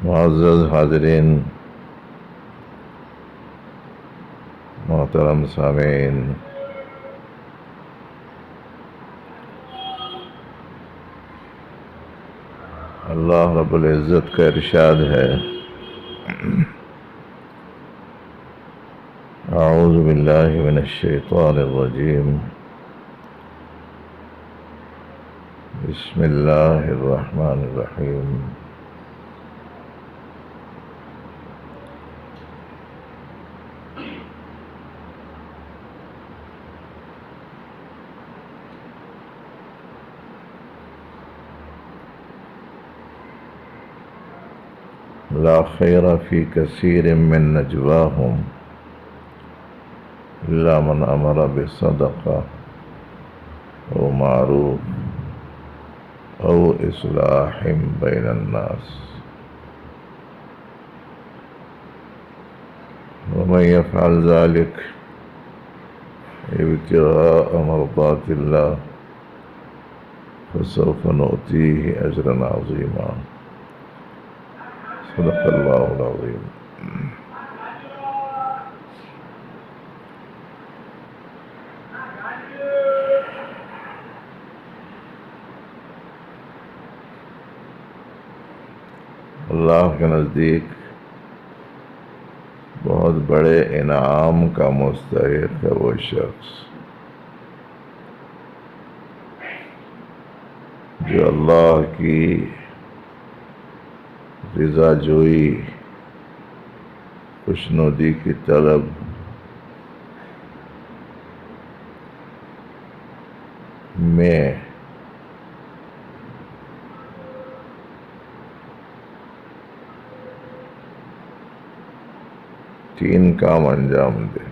معزز حاضرین، محترم سامعین، اللہ رب العزت کا ارشاد ہے، اعوذ باللہ من الشیطان الرجیم، بسم اللہ الرحمن الرحیم۔ لا خیر فی کثیر من نجواہم الا من امر بصدقہ او معروف او اصلاح بین الناس ومن یفعل ذلک ابتغاء مرضات اللہ فسوف نؤتیہ اجرا عظیما۔ صدق اللہ العظیم۔ اللہ کے نزدیک بہت بڑے انعام کا مستحق ہے وہ شخص جو اللہ کی رضا جوئی، خوشنودی کی طلب میں تین کام انجام دے۔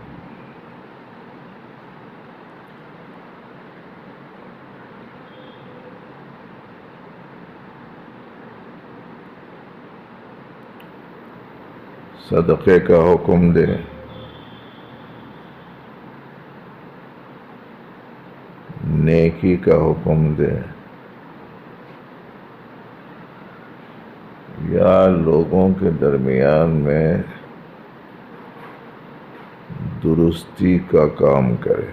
صدقے کا حکم دے، نیکی کا حکم دے، یا لوگوں کے درمیان میں درستی کا کام کرے۔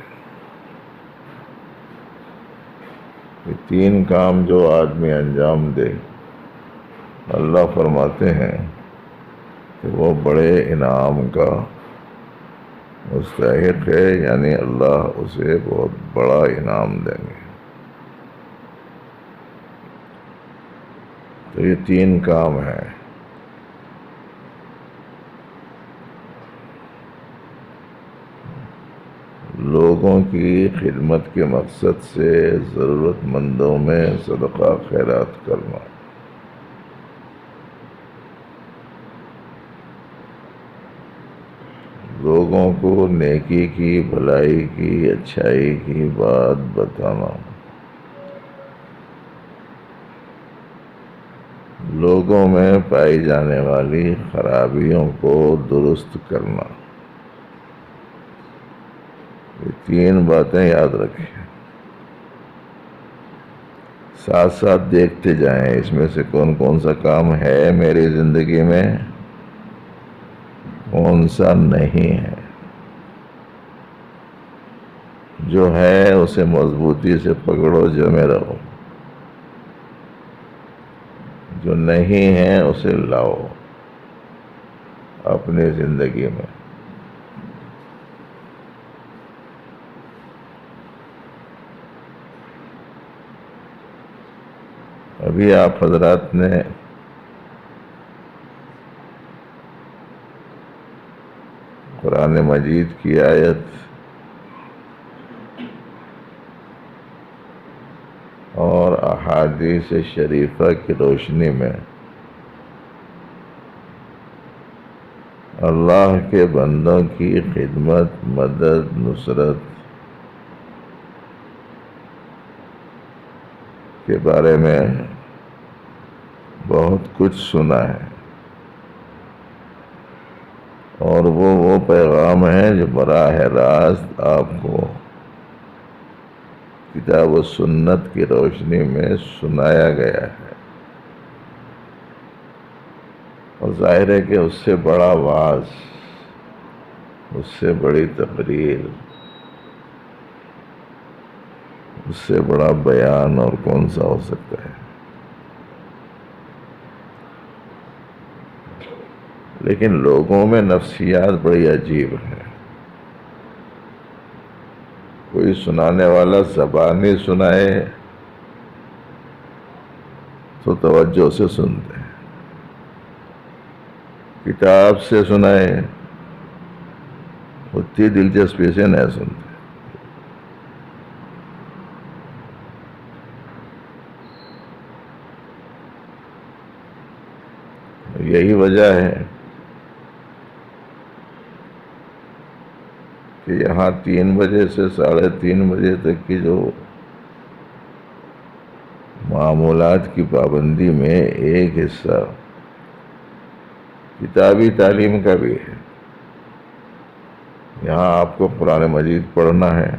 یہ تین کام جو آدمی انجام دے، اللہ فرماتے ہیں کہ وہ بڑے انعام کا مستحق ہے، یعنی اللہ اسے بہت بڑا انعام دیں گے۔ تو یہ تین کام ہیں۔ لوگوں کی خدمت کے مقصد سے ضرورت مندوں میں صدقہ خیرات کرنا، لوگوں کو نیکی کی، بھلائی کی، اچھائی کی بات بتانا، لوگوں میں پائی جانے والی خرابیوں کو درست کرنا۔ یہ تین باتیں یاد رکھیں، ساتھ ساتھ دیکھتے جائیں اس میں سے کون کون سا کام ہے میری زندگی میں، کون سا نہیں ہے۔ جو ہے اسے مضبوطی سے پکڑو، جمے رہو، جو نہیں ہے اسے لاؤ اپنی زندگی میں۔ ابھی آپ حضرات نے قرآن مجید کی آیت اور احادیث شریفہ کی روشنی میں اللہ کے بندوں کی خدمت، مدد، نصرت کے بارے میں بہت کچھ سنا ہے، اور وہ پیغام ہے جو براہ راست آپ کو کتاب و سنت کی روشنی میں سنایا گیا ہے۔ اور ظاہر ہے کہ اس سے بڑا وعظ، اس سے بڑی تقریر، اس سے بڑا بیان اور کون سا ہو سکتا ہے؟ لیکن لوگوں میں نفسیات بڑی عجیب ہے. کوئی سنانے والا زبانی سنائے تو توجہ سے سنتے ہیں، کتاب سے سنائے اتنی دلچسپی سے نہیں سنتے. یہی وجہ ہے کہ یہاں 3 بجے سے 3:30 بجے تک کی جو معمولات کی پابندی میں ایک حصہ کتابی تعلیم کا بھی ہے. یہاں آپ کو قرآن مجید پڑھنا ہے،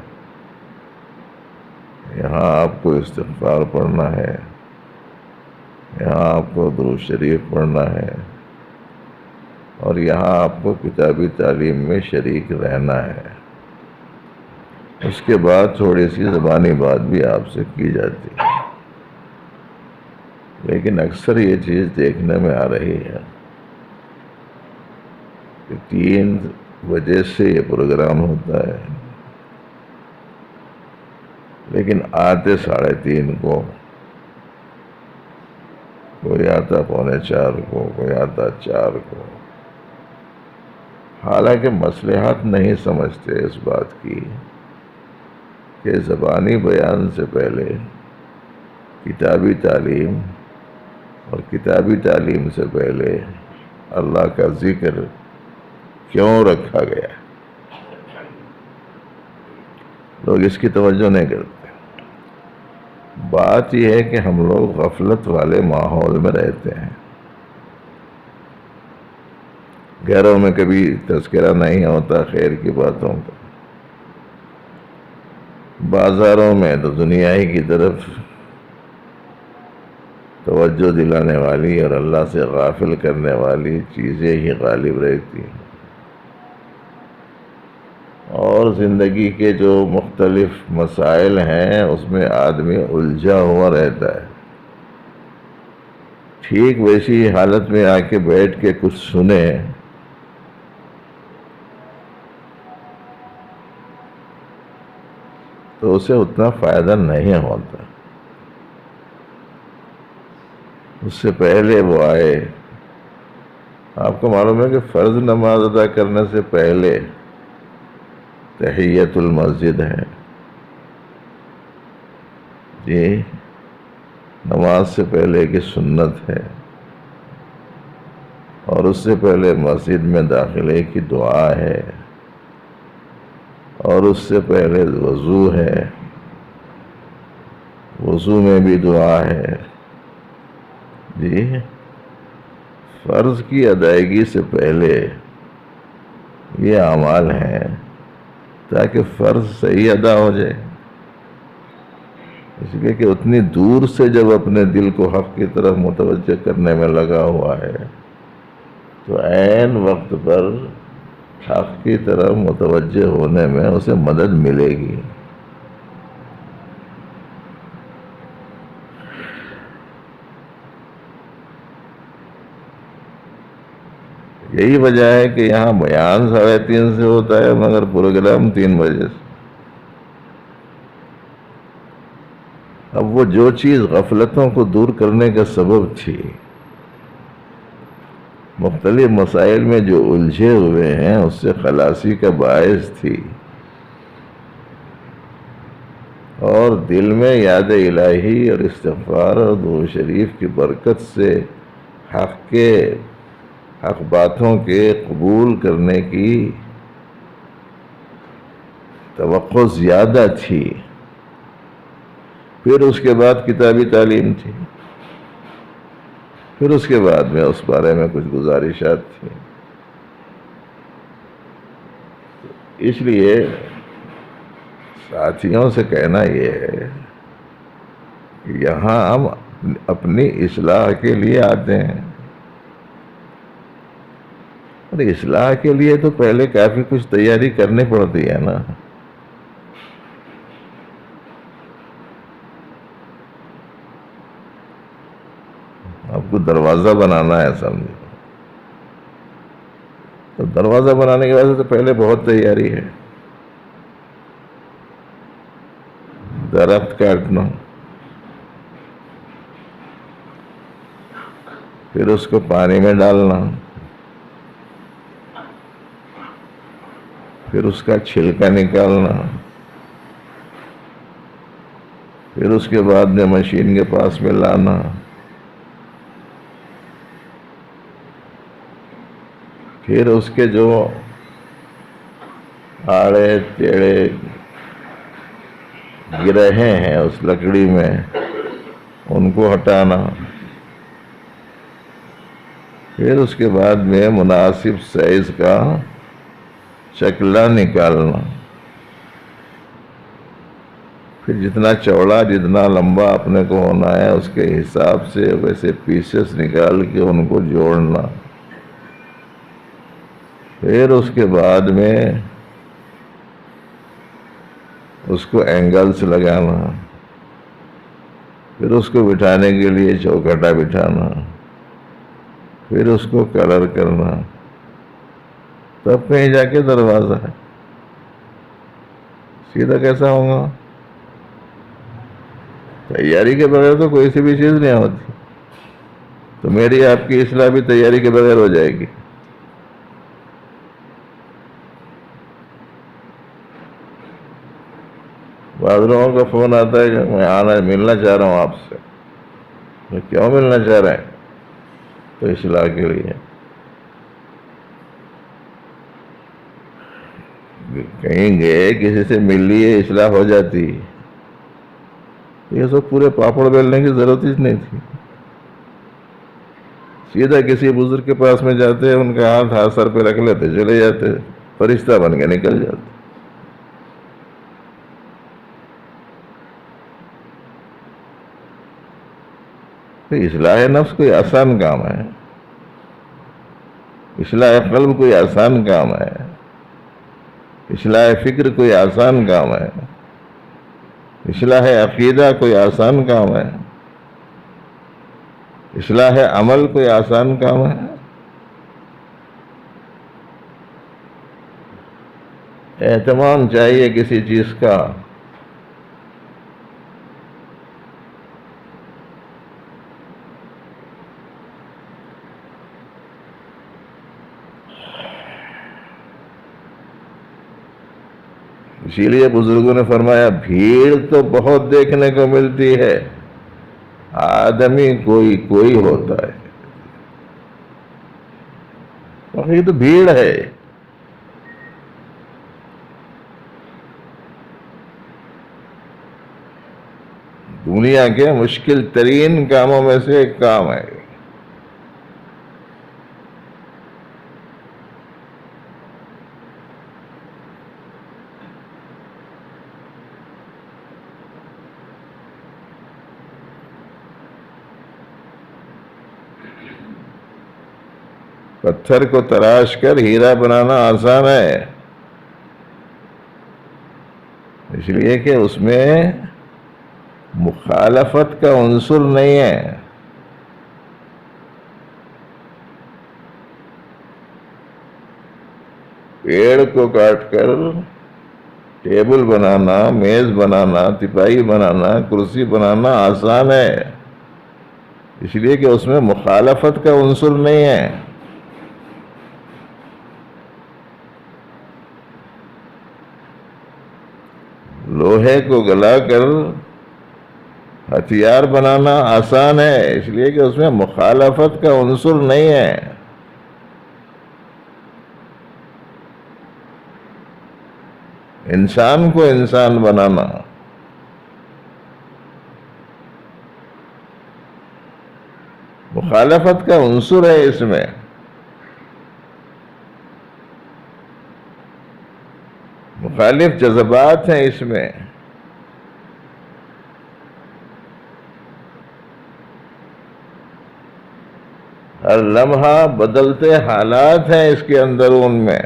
یہاں آپ کو استغفار پڑھنا ہے، یہاں آپ کو درود شریف پڑھنا ہے، اور یہاں آپ کو کتابی تعلیم میں شریک رہنا ہے. اس کے بعد تھوڑی سی زبانی بات بھی آپ سے کی جاتی ہے. لیکن اکثر یہ چیز دیکھنے میں آ رہی ہے کہ 3 بجے سے یہ پروگرام ہوتا ہے، لیکن آتے 3:30 کو، کوئی آتا 3:45 کو، کوئی آتا 4 کو. حالانکہ مصلحت نہیں سمجھتے اس بات کی کہ زبانی بیان سے پہلے کتابی تعلیم، اور کتابی تعلیم سے پہلے اللہ کا ذکر کیوں رکھا گیا ہے. لوگ اس کی توجہ نہیں کرتے. بات یہ ہے کہ ہم لوگ غفلت والے ماحول میں رہتے ہیں. گھروں میں کبھی تذکرہ نہیں ہوتا خیر کی باتوں کا، بازاروں میں تو دنیا ہی کی طرف توجہ دلانے والی اور اللہ سے غافل کرنے والی چیزیں ہی غالب رہتی ہیں. اور زندگی کے جو مختلف مسائل ہیں اس میں آدمی الجھا ہوا رہتا ہے. ٹھیک ویسی حالت میں آ کے بیٹھ کے کچھ سنے تو اسے اتنا فائدہ نہیں ہوتا. اس سے پہلے وہ آئے. آپ کو معلوم ہے کہ فرض نماز ادا کرنے سے پہلے تحیت المسجد ہے. جی، نماز سے پہلے کی سنت ہے، اور اس سے پہلے مسجد میں داخلے کی دعا ہے، اور اس سے پہلے وضو ہے، وضو میں بھی دعا ہے. جی، فرض کی ادائیگی سے پہلے یہ اعمال ہیں تاکہ فرض صحیح ادا ہو جائے. اس لیے کہ اتنی دور سے جب اپنے دل کو حق کی طرف متوجہ کرنے میں لگا ہوا ہے تو عین وقت پر حق کی طرف متوجہ ہونے میں اسے مدد ملے گی. یہی وجہ ہے کہ یہاں بیان 3:30 سے ہوتا ہے مگر پروگرام 3 بجے سے. اب وہ جو چیز غفلتوں کو دور کرنے کا سبب تھی، مختلف مسائل میں جو الجھے ہوئے ہیں اس سے خلاصی کا باعث تھی، اور دل میں یاد الہی اور استغفار اور درود شریف کی برکت سے حق باتوں کے قبول کرنے کی توقع زیادہ تھی. پھر اس کے بعد کتابی تعلیم تھی، پھر اس کے بعد میں اس بارے میں کچھ گزارشات تھیں. اس لیے ساتھیوں سے کہنا یہ ہے کہ یہاں ہم اپنی اصلاح کے لیے آتے ہیں. ارے اصلاح کے لیے تو پہلے کافی کچھ تیاری کرنی پڑتی ہے نا. آپ کو دروازہ بنانا ہے سمجھے، تو دروازہ بنانے کے وجہ سے پہلے بہت تیاری ہے. درخت کاٹنا، پھر اس کو پانی میں ڈالنا، پھر اس کا چھلکا نکالنا، پھر اس کے بعد میں مشین کے پاس میں لانا، پھر اس کے جو آڑے ٹیڑے گرہیں ہیں اس لکڑی میں ان کو ہٹانا، پھر اس کے بعد میں مناسب سائز کا شکلہ نکالنا، پھر جتنا چوڑا جتنا لمبا اپنے کو ہونا ہے اس کے حساب سے ویسے پیسز نکال کے ان کو جوڑنا، پھر اس کے بعد میں اس کو اینگلز لگانا، پھر اس کو بٹھانے کے لیے چوکھٹا بٹھانا، پھر اس کو کلر کرنا، تب کہیں جا کے دروازہ ہے. سیدھا کیسا ہوگا؟ تیاری کے بغیر تو کوئی سی بھی چیز نہیں ہوتی. تو میری آپ کی اصلاح بھی تیاری کے بغیر ہو جائے گی. بعض لوگوں کا فون آتا ہے کہ میں ملنا چاہ رہا ہوں آپ سے. کیوں ملنا چاہ رہے ہیں؟ تو اصلاح کے لیے. کہیں گے کسی سے مل لیے اصلاح ہو جاتی، یہ سب پورے پاپڑ بیلنے کی ضرورت ہی نہیں تھی. سیدھا کسی بزرگ کے پاس میں جاتے، ان کا ہاتھ سر پہ رکھ لیتے، چلے جاتے، فرشتہ بن کے نکل جاتے. تو اصلاح نفس کوئی آسان کام ہے، اصلاح قلب کوئی آسان کام ہے، اصلاح فکر کوئی آسان کام ہے، اصلاح عقیدہ کوئی آسان کام ہے، اصلاح عمل کوئی آسان کام ہے. اہتمام چاہیے کسی چیز کا. اسی لیے بزرگوں نے فرمایا بھیڑ تو بہت دیکھنے کو ملتی ہے، آدمی کوئی کوئی ہوتا ہے. یہ تو بھیڑ ہے. دنیا کے مشکل ترین کاموں میں سے ایک کام ہے. پتھر کو تراش کر ہیرا بنانا آسان ہے، اس لیے کہ اس میں مخالفت کا عنصر نہیں ہے. پیڑ کو کاٹ کر ٹیبل بنانا، میز بنانا، تپاہی بنانا، کرسی بنانا آسان ہے، اس لیے کہ اس میں مخالفت کا عنصر نہیں ہے. لوہے کو گلا کر ہتھیار بنانا آسان ہے، اس لیے کہ اس میں مخالفت کا عنصر نہیں ہے. انسان کو انسان بنانا مخالفت کا عنصر ہے، اس میں مخالف جذبات ہیں. اس میں ہر لمحہ بدلتے حالات ہیں اس کے اندرون میں،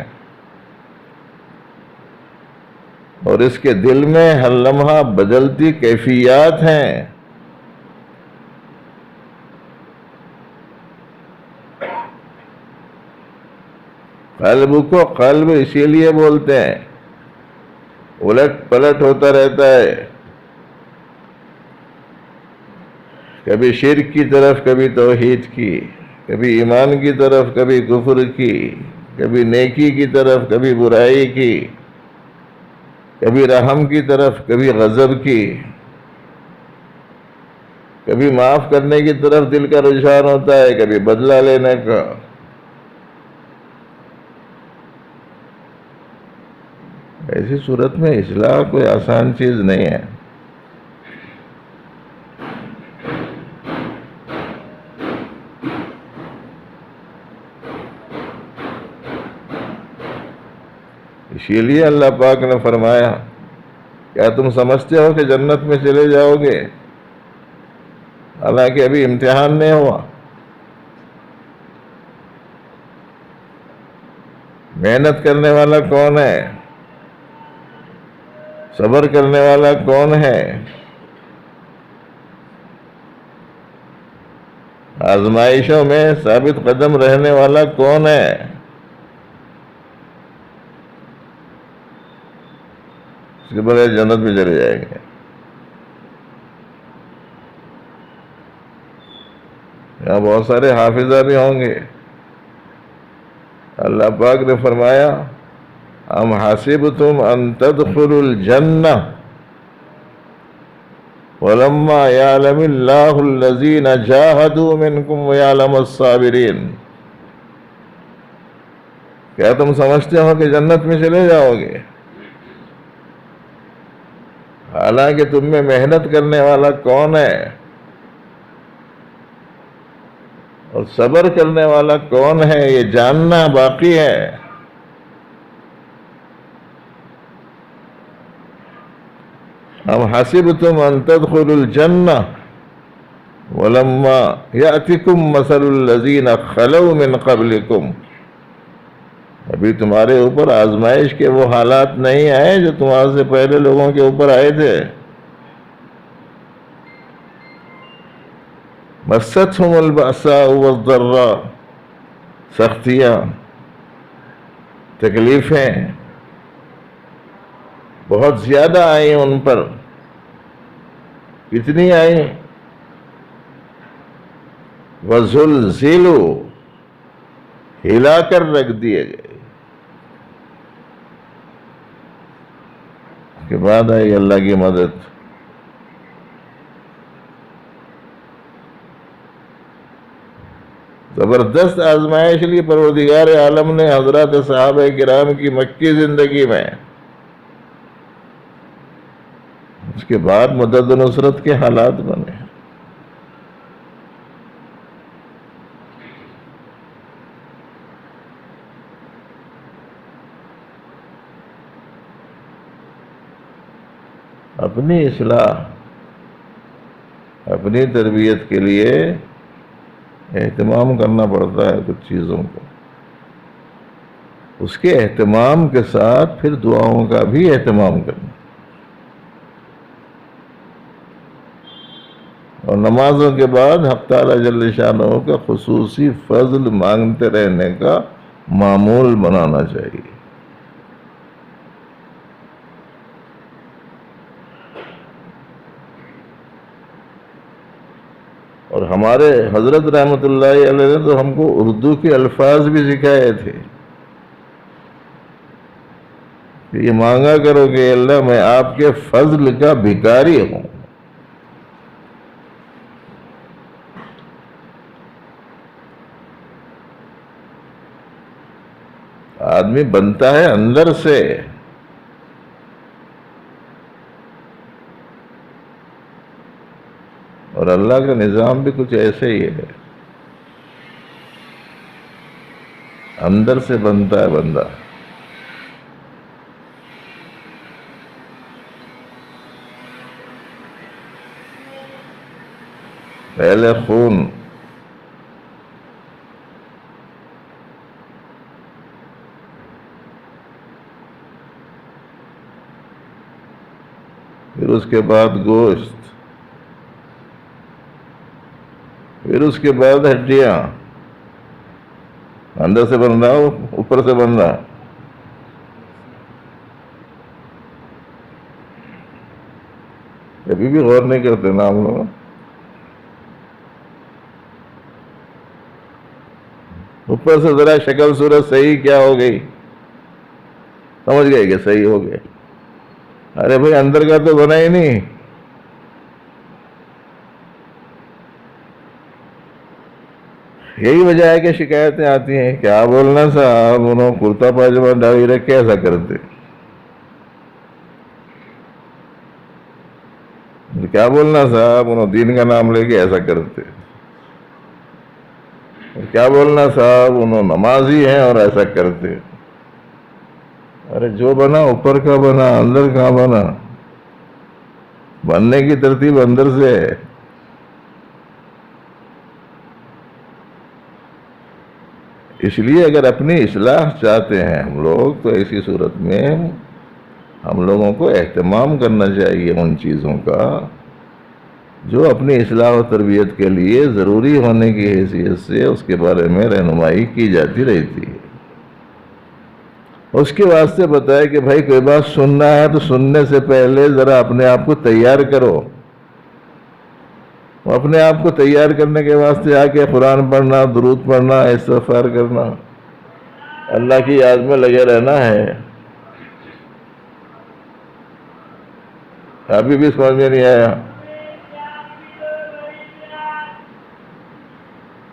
اور اس کے دل میں ہر لمحہ بدلتی کیفیات ہیں۔ قلب کو قلب اسی لیے بولتے ہیں، الٹ پلٹ ہوتا رہتا ہے، کبھی شرک کی طرف، کبھی توحید کی، کبھی ایمان کی طرف، کبھی کفر کی، کبھی نیکی کی طرف، کبھی برائی کی، کبھی رحم کی طرف، کبھی غضب کی، کبھی معاف کرنے کی طرف دل کا رجحان ہوتا ہے، کبھی بدلہ لینے کا۔ ایسی صورت میں اصلاح کوئی آسان چیز نہیں ہے۔ اسی لیے اللہ پاک نے فرمایا، کیا تم سمجھتے ہو کہ جنت میں چلے جاؤ گے؟ حالانکہ ابھی امتحان نہیں ہوا۔ محنت کرنے والا کون ہے؟ صبر کرنے والا کون ہے؟ آزمائشوں میں ثابت قدم رہنے والا کون ہے؟ اس کے بغیر جنت میں چلے جائیں گے۔ یہاں بہت سارے حافظہ بھی ہوں گے۔ اللہ پاک نے فرمایا، ام حسبتم ان تدخلوا الجنہ ولما یعلم اللہ الذین جاہدوا منکم ویعلم الصابرین۔ کیا تم سمجھتے ہو کہ جنت میں چلے جاؤ گے، حالانکہ تم میں محنت کرنے والا کون ہے اور صبر کرنے والا کون ہے یہ جاننا باقی ہے۔ ام حسبتم ان تدخلوا الجنہ ولما یأتکم مثل الذین خلوا من قبلکم۔ ابھی تمہارے اوپر آزمائش کے وہ حالات نہیں آئے جو تمہارے سے پہلے لوگوں کے اوپر آئے تھے۔ مستہم البأساء والضراء، سختیاں، تکلیفیں بہت زیادہ آئیں ان پر۔ کتنی آئیں؟ وزلزلوا، ہلا کر رکھ دیے گئے۔ اس کے بعد آئی اللہ کی مدد۔ زبردست آزمائش لی پروردگار عالم نے حضرات صحابہ کرام کی مکی زندگی میں۔ اس کے بعد مدد و نصرت کے حالات بنے۔ اپنی اصلاح، اپنی تربیت کے لیے اہتمام کرنا پڑتا ہے کچھ چیزوں کو۔ اس کے اہتمام کے ساتھ پھر دعاؤں کا بھی اہتمام کرنا، اور نمازوں کے بعد حق تعالی جل شانہ کا خصوصی فضل مانگتے رہنے کا معمول بنانا چاہیے۔ اور ہمارے حضرت رحمۃ اللہ علیہ نے تو ہم کو اردو کے الفاظ بھی سکھائے تھے کہ یہ مانگا کرو کہ اللہ میں آپ کے فضل کا بھکاری ہوں۔ آدمی بنتا ہے اندر سے، اور اللہ کا نظام بھی کچھ ایسے ہی ہے، اندر سے بنتا ہے بندہ۔ پہلے خون پھر اس کے بعد گوشت، پھر اس کے بعد ہڈیاں، اندر سے بن رہا ہو اوپر سے بن رہا. کبھی بھی غور نہیں کرتے نا ہم لوگ. اوپر سے ذرا شکل صورت صحیح کیا ہو گئی، سمجھ گئے کہ صحیح ہو گئے. ارے بھائی اندر کا تو بنا ہی نہیں. یہی وجہ ہے کہ شکایتیں آتی ہیں. کیا بولنا صاحب، انہوں کرتا پاجامہ ڈالی رکھ کے ایسا کرتے. کیا بولنا صاحب، انہوں دین کا نام لے کے ایسا کرتے. کیا بولنا صاحب، انہوں نمازی ہیں اور ایسا کرتے. ارے جو بنا اوپر کا بنا، اندر کہاں بنا؟ بننے کی ترتیب اندر سے ہے. اس لیے اگر اپنی اصلاح چاہتے ہیں ہم لوگ، تو ایسی صورت میں ہم لوگوں کو اہتمام کرنا چاہیے ان چیزوں کا جو اپنی اصلاح و تربیت کے لیے ضروری ہونے کی حیثیت سے اس کے بارے میں رہنمائی کی جاتی رہتی ہے. اس کے واسطے بتائے کہ بھائی کوئی بات سننا ہے تو سننے سے پہلے ذرا اپنے آپ کو تیار کرو. اپنے آپ کو تیار کرنے کے واسطے آ کے قرآن پڑھنا، درود پڑھنا، استغفار کرنا، اللہ کی یاد میں لگے رہنا ہے. ابھی بھی سمجھ میں نہیں آیا؟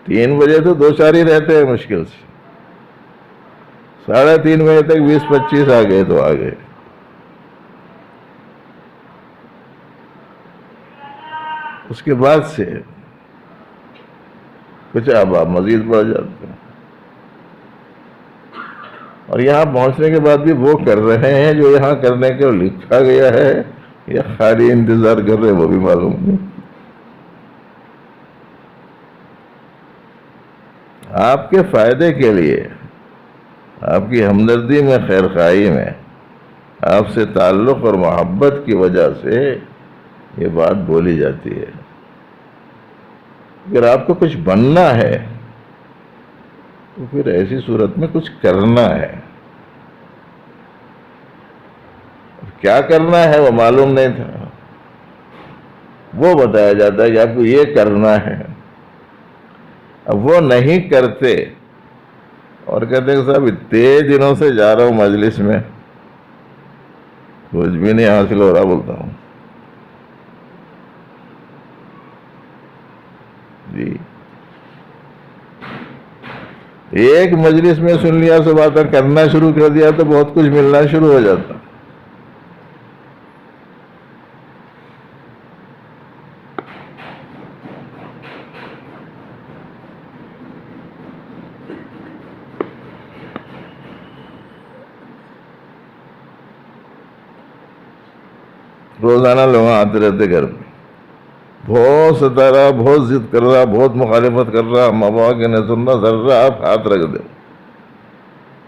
3 بجے تو 2-4 ہی رہتے ہیں مشکل سے. 3:30 بجے تک 20-25 آ گئے تو آ گئے. اس کے بعد سے کچھ اب آپ مزید بڑھ جاتے ہیں. اور یہاں پہنچنے کے بعد بھی وہ کر رہے ہیں جو یہاں کرنے کو لکھا گیا ہے، یا خالی انتظار کر رہے ہیں وہ بھی معلوم نہیں. آپ کے فائدے کے لیے، آپ کی ہمدردی میں، خیر خواہی میں، آپ سے تعلق اور محبت کی وجہ سے یہ بات بولی جاتی ہے. اگر آپ کو کچھ بننا ہے تو پھر ایسی صورت میں کچھ کرنا ہے. کیا کرنا ہے وہ معلوم نہیں تھا، وہ بتایا جاتا ہے کہ آپ کو یہ کرنا ہے. اب وہ نہیں کرتے اور کہتے ہیں کہ صاحب اتنے دنوں سے جا رہا ہوں مجلس میں، کچھ بھی نہیں حاصل ہو رہا. بولتا ہوں جی، ایک مجلس میں سن لیا، سب باتیں کرنا شروع کر دیا تو بہت کچھ ملنا شروع ہو جاتا. روزانہ لوگ آتے رہتے گھر میں، بہت ستا رہا، بہت ضد کر رہا، بہت مخالفت کر رہا، ماں باپ کے نہیں سننا، ذرا آپ ہاتھ رکھ دو.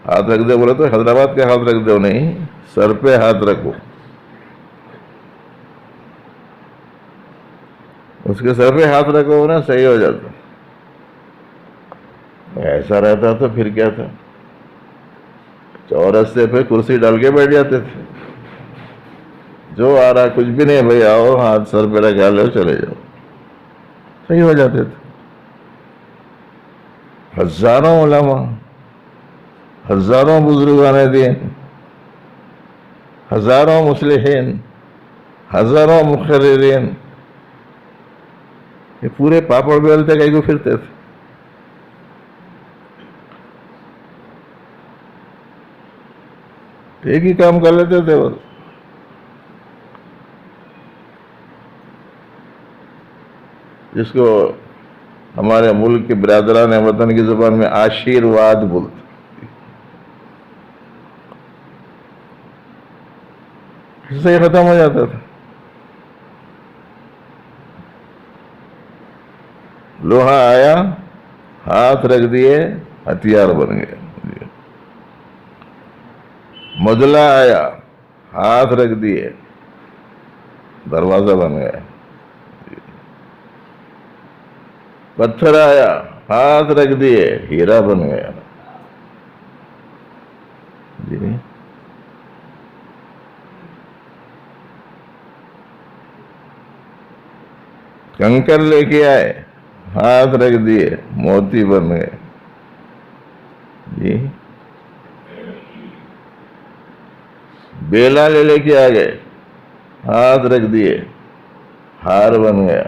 ہاتھ رکھ دے بولے تو حیدرآباد کے ہاتھ رکھ دو نہیں، سر پہ ہاتھ رکھو. اس کے سر پہ ہاتھ رکھو نا، صحیح ہو جاتا. ایسا رہتا تو پھر کیا تھا، چورستے پہ کرسی ڈال کے بیٹھ جاتے تھے. جو آ رہا کچھ بھی نہیں بھائی، آؤ ہاتھ سر پہ رکھا لو چلے جاؤ، صحیح ہو جاتے تھے. ہزاروں علماء، ہزاروں بزرگان دین، ہزاروں مصلحین، ہزاروں مقررین، یہ پورے پاپڑ بیلتے کہیں کو پھرتے تھے. ایک ہی کام کر لیتے تھے بس. جس کو ہمارے ملک کے برادران وطن کی زبان میں آشیرواد بولتے، اس سے ختم ہو جاتا تھا. لوہا آیا، ہاتھ رکھ دیے، ہتھیار بن گئے. مدلہ آیا، ہاتھ رکھ دیے، دروازہ بن گیا. پتھر آیا, ہاتھ رکھ دیے, ہیرا بن گیا. جی کنکر لے کے آئے, ہاتھ رکھ دیے, موتی بن گئے. جی بیلا لے کے آ گئے, ہاتھ رکھ دیے, ہار بن گیا.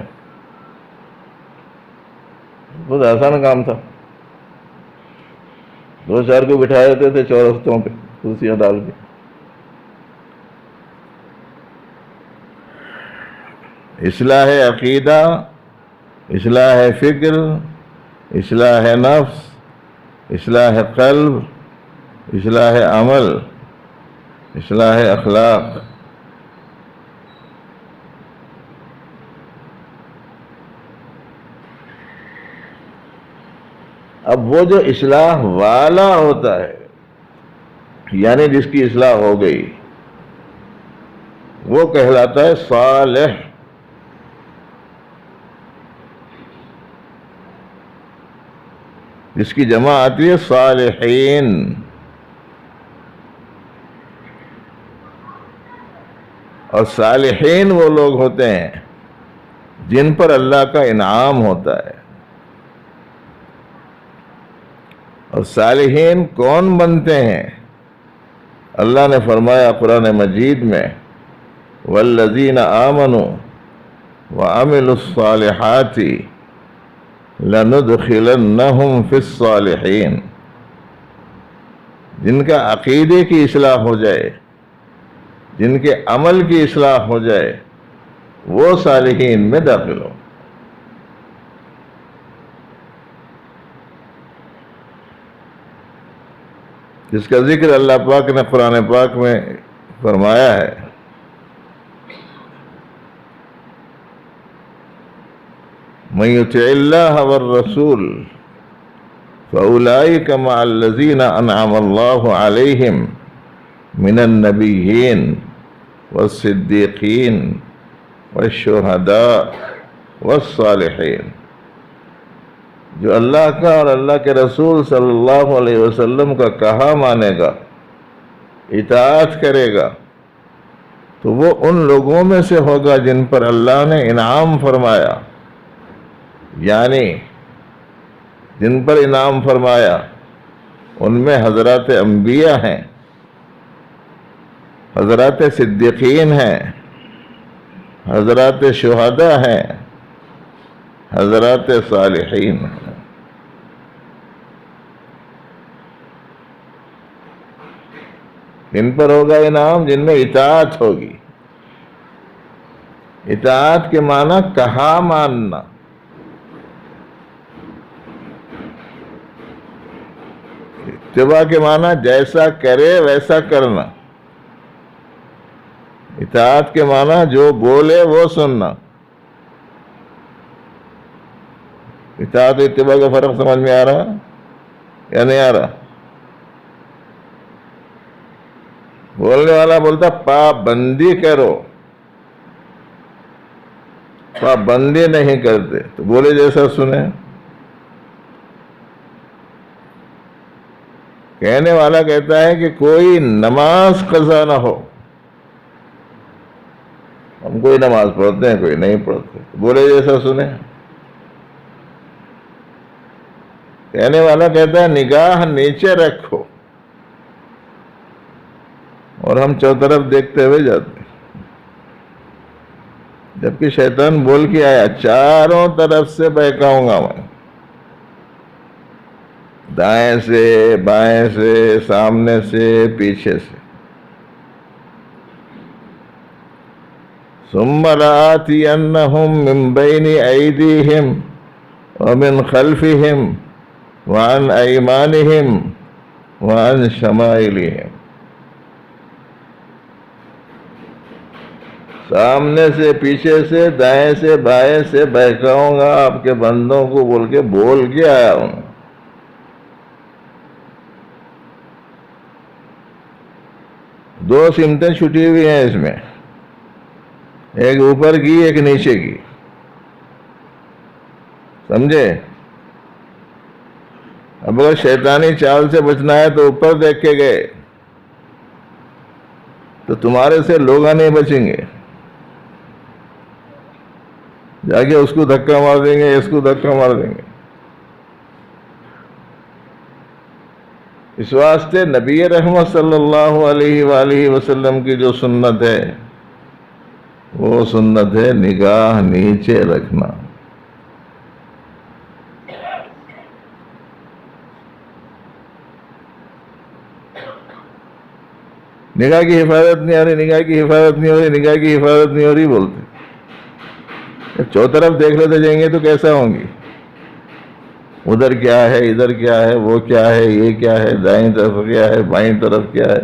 بہت آسان کام تھا. 2-4 کو بٹھائے ہوتے تھے چورستوں پہ کرسیاں ڈال کے. اصلاح عقیدہ, اصلاح فکر, اصلاح نفس, اصلاح قلب, اصلاح عمل, اصلاح اخلاق. اب وہ جو اصلاح والا ہوتا ہے, یعنی جس کی اصلاح ہو گئی, وہ کہلاتا ہے صالح. جس کی جمع آتی ہے صالحین. اور صالحین وہ لوگ ہوتے ہیں جن پر اللہ کا انعام ہوتا ہے. اور صالحین کون بنتے ہیں؟ اللہ نے فرمایا قرآن مجید میں, والذین آمنوا وعملوا الصالحات لندخلنہم فی الصالحین. جن کا عقیدے کی اصلاح ہو جائے, جن کے عمل کی اصلاح ہو جائے, وہ صالحین میں داخل ہو. جس کا ذکر اللہ پاک نے قرآن پاک میں فرمایا ہے, من یطع اللہ والرسول فاولئک مع الذین انعم اللہ علیہم من النبیین والصدیقین والشہداء والصالحین. جو اللہ کا اور اللہ کے رسول صلی اللہ علیہ وسلم کا کہا مانے گا, اطاعت کرے گا, تو وہ ان لوگوں میں سے ہوگا جن پر اللہ نے انعام فرمایا. یعنی جن پر انعام فرمایا ان میں حضرات انبیاء ہیں, حضرات صدیقین ہیں, حضرات شہداء ہیں, حضرات صالحین ہیں. ان پر ہوگا انعام جن میں اطاعت ہوگی. اطاعت کے معنی کہا ماننا. اتباع کے معنی جیسا کرے ویسا کرنا. اطاعت کے معنی جو بولے وہ سننا. اطاعت و اتباع کا فرق سمجھ میں آ رہا یا نہیں آ رہا؟ بولنے والا بولتا پابندی کرو, پابندی نہیں کرتے تو بولے جیسا سنے. کہنے والا کہتا ہے کہ کوئی نماز قضا نہ ہو, ہم کوئی نماز پڑھتے ہیں کوئی نہیں پڑھتے, بولے جیسا سنے. کہنے والا کہتا ہے نگاہ نیچے رکھو, اور ہم چوطرف دیکھتے ہوئے جاتے ہیں. جبکہ شیطان بول کے آیا چاروں طرف سے بہکاؤں گا میں, دائیں سے, بائیں سے, سامنے سے, پیچھے سے. ثم لآتینہم من بین ایدیہم ومن خلفہم وعن ایمانہم وعن شمائلہم. سامنے سے, پیچھے سے, دائیں سے, بائیں سے بہکاؤں گا آپ کے بندوں کو بول کے آیا ہوں. دو سمتیں چھٹی ہوئی ہیں اس میں. ایک اوپر کی ایک نیچے کی، سمجھے؟ اب اگر شیطانی چال سے بچنا ہے تو اوپر دیکھ کے گئے تو تمہارے سے لوگ نہیں بچیں گے، جا کے اس کو دھکا مار دیں گے، اس کو دھکا مار دیں گے۔ اس واسطے نبی رحمت صلی اللہ علیہ وآلہ وسلم کی جو سنت ہے وہ سنت ہے نگاہ نیچے رکھنا۔ نگاہ کی حفاظت نہیں آ رہی، نگاہ کی حفاظت نہیں ہو رہی، نگاہ کی حفاظت نہیں ہو رہی بولتے، جب چوطرف دیکھ لیتے جائیں گے تو کیسا ہوں گی؟ ادھر کیا ہے، ادھر کیا ہے، وہ کیا ہے، یہ کیا ہے، دائیں طرف کیا ہے، بائیں طرف کیا ہے،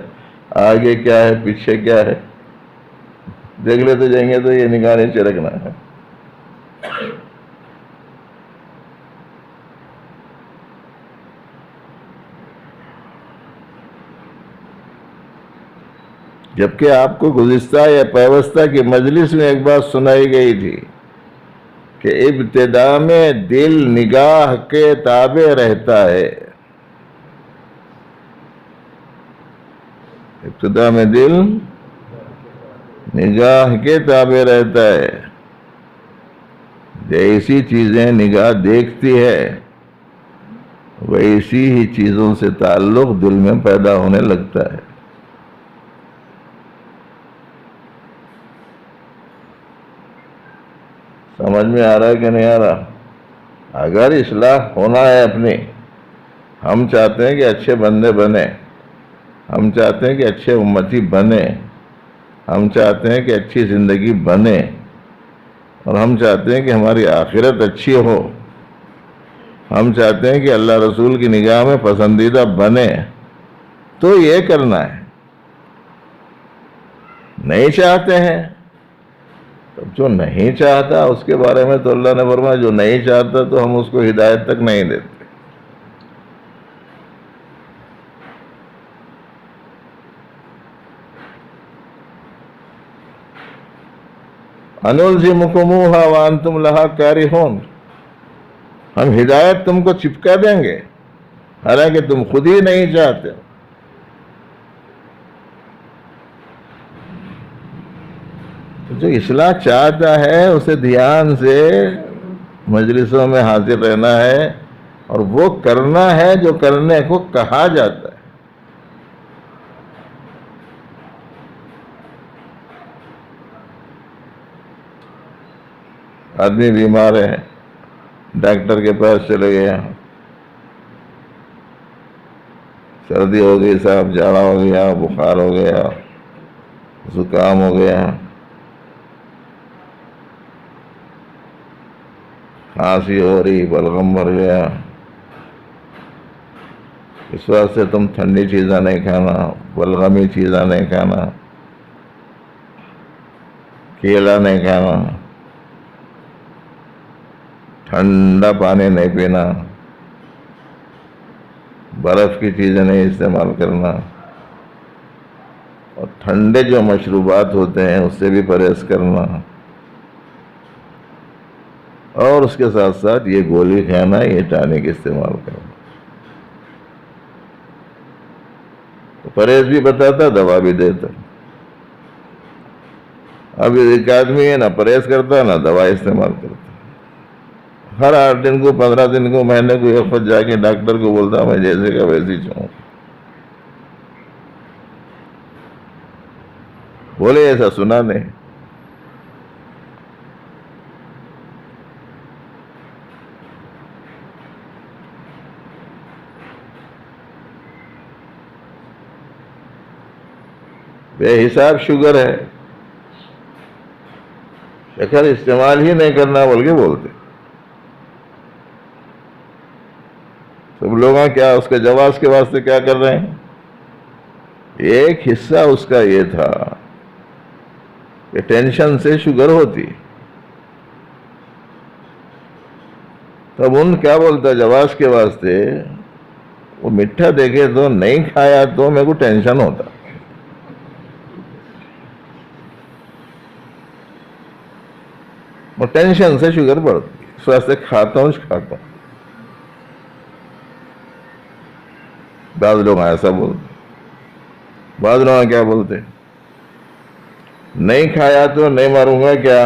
آگے کیا ہے، پیچھے کیا ہے، دیکھ لیتے جائیں گے تو یہ نگاہ نیچے رکھنا ہے۔ جبکہ آپ کو گزشتہ یا پیوستہ کی مجلس میں ایک بات سنائی گئی تھی کہ ابتدا میں دل نگاہ کے تابع رہتا ہے، ابتدا میں دل نگاہ کے تابع رہتا ہے، جیسی چیزیں نگاہ دیکھتی ہے ویسی ہی چیزوں سے تعلق دل میں پیدا ہونے لگتا ہے۔ سمجھ میں آ رہا ہے کہ نہیں آ رہا؟ اگر اصلاح ہونا ہے اپنی، ہم چاہتے ہیں کہ اچھے بندے بنے، ہم چاہتے ہیں کہ اچھے امتی بنے، ہم چاہتے ہیں کہ اچھی زندگی بنے، اور ہم چاہتے ہیں کہ ہماری آخرت اچھی ہو، ہم چاہتے ہیں کہ اللہ رسول کی نگاہ میں پسندیدہ بنے، تو یہ کرنا ہے۔ نہیں چاہتے ہیں، جو نہیں چاہتا اس کے بارے میں تو اللہ نے فرمایا جو نہیں چاہتا تو ہم اس کو ہدایت تک نہیں دیتے۔ انلزمکموہا وانتم لہا کارہون، ہم ہدایت تم کو چپکا دیں گے حالانکہ تم خود ہی نہیں چاہتے۔ جو اصلاح چاہتا ہے اسے دھیان سے مجلسوں میں حاضر رہنا ہے اور وہ کرنا ہے جو کرنے کو کہا جاتا ہے۔ آدمی بیمار ہے، ڈاکٹر کے پاس چلے گیا، سردی ہو گئی صاحب، جاڑا ہو گیا، بخار ہو گیا، زکام ہو گیا، کھانسی ہو رہی، بلغم بھر گیا، اس واسطے تم ٹھنڈی چیزیں نہیں کھانا، بلغمی چیزیں نہیں کھانا، کیلا نہیں کھانا، ٹھنڈا پانی نہیں پینا، برف کی چیزیں نہیں استعمال کرنا، اور ٹھنڈے جو مشروبات ہوتے ہیں اس سے بھی پرہیز کرنا، اور اس کے ساتھ ساتھ یہ گولی کھانا، یہ ٹانک استعمال کرنا۔ تو پرہیز بھی بتاتا، دوا بھی دیتا۔ اب ایک آدمی ہے نہ پرہیز کرتا نہ دوا استعمال کرتا، ہر 8 دن کو، 15 دن کو، مہینے کو ایک وقت جا کے ڈاکٹر کو بولتا میں جیسے کا ویسی چاہوں۔ بولے ایسا سنا نہیں۔ بے حساب شوگر ہے، شکر استعمال ہی نہیں کرنا بول کے بولتے۔ سب لوگ کیا اس کے جواز کے واسطے کیا کر رہے ہیں؟ ایک حصہ اس کا یہ تھا کہ ٹینشن سے شوگر ہوتی، تب ان کیا بولتا جواز کے واسطے، وہ میٹھا دیکھے تو نہیں کھایا تو میرے کو ٹینشن ہوتا۔ اور ٹینشن سے شوگر بڑھتی ہے، اس واسطے کھاتا ہوں کھاتا ہوں. بعض لوگ ایسا بولتے، بعض لوگ کیا بولتے، نہیں کھایا تو نہیں مروں گا کیا؟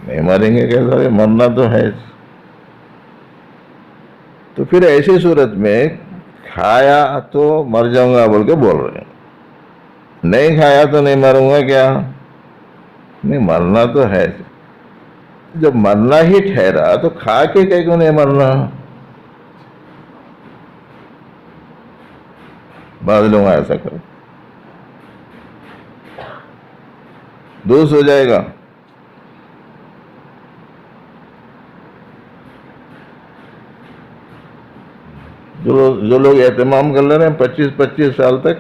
نہیں مریں گے کیسا، مرنا تو ہے. تو پھر ایسی صورت میں کھایا تو مر جاؤں گا بول کے بول رہے ہیں، نہیں کھایا تو نہیں مروں گا کیا؟ نہیں، مرنا تو ہے. جب مرنا ہی ٹھہرا تو کھا کے کیوں نہیں مرنا؟ بعض لوگ ایسا کرو، درست ہو جائے گا. جو لوگ اہتمام کر لے رہے ہیں 25 سال تک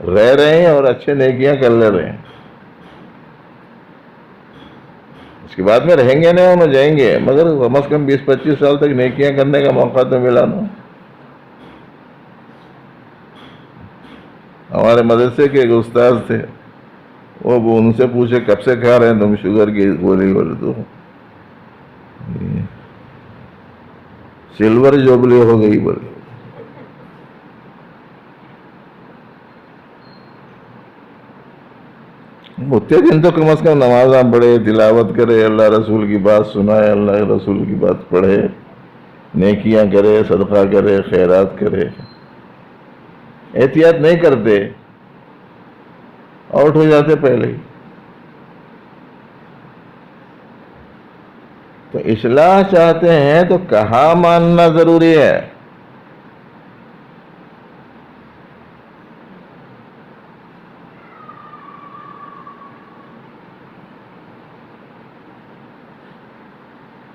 رہ رہے ہیں اور اچھے نیکیاں کر لے رہے ہیں، اس کے بعد میں رہیں گے نہیں، انہوں جائیں گے، مگر کم از کم 20-25 سال تک نیکیاں کرنے کا موقع تو ملا نا. ہمارے مدرسے کے ایک استاد تھے، وہ ان سے پوچھے کب سے کھا رہے ہیں تم شوگر کی گولی؟ بولے تو سلور جوبلی ہو گئی. بولے اتنے دن تو کم از کم نمازاں پڑھے، تلاوت کرے، اللہ رسول کی بات سنائے، اللہ رسول کی بات پڑھے، نیکیاں کرے، صدقہ کرے، خیرات کرے. احتیاط نہیں کرتے، آؤٹ ہو جاتے پہلے ہی. تو اصلاح چاہتے ہیں تو کہاں ماننا ضروری ہے.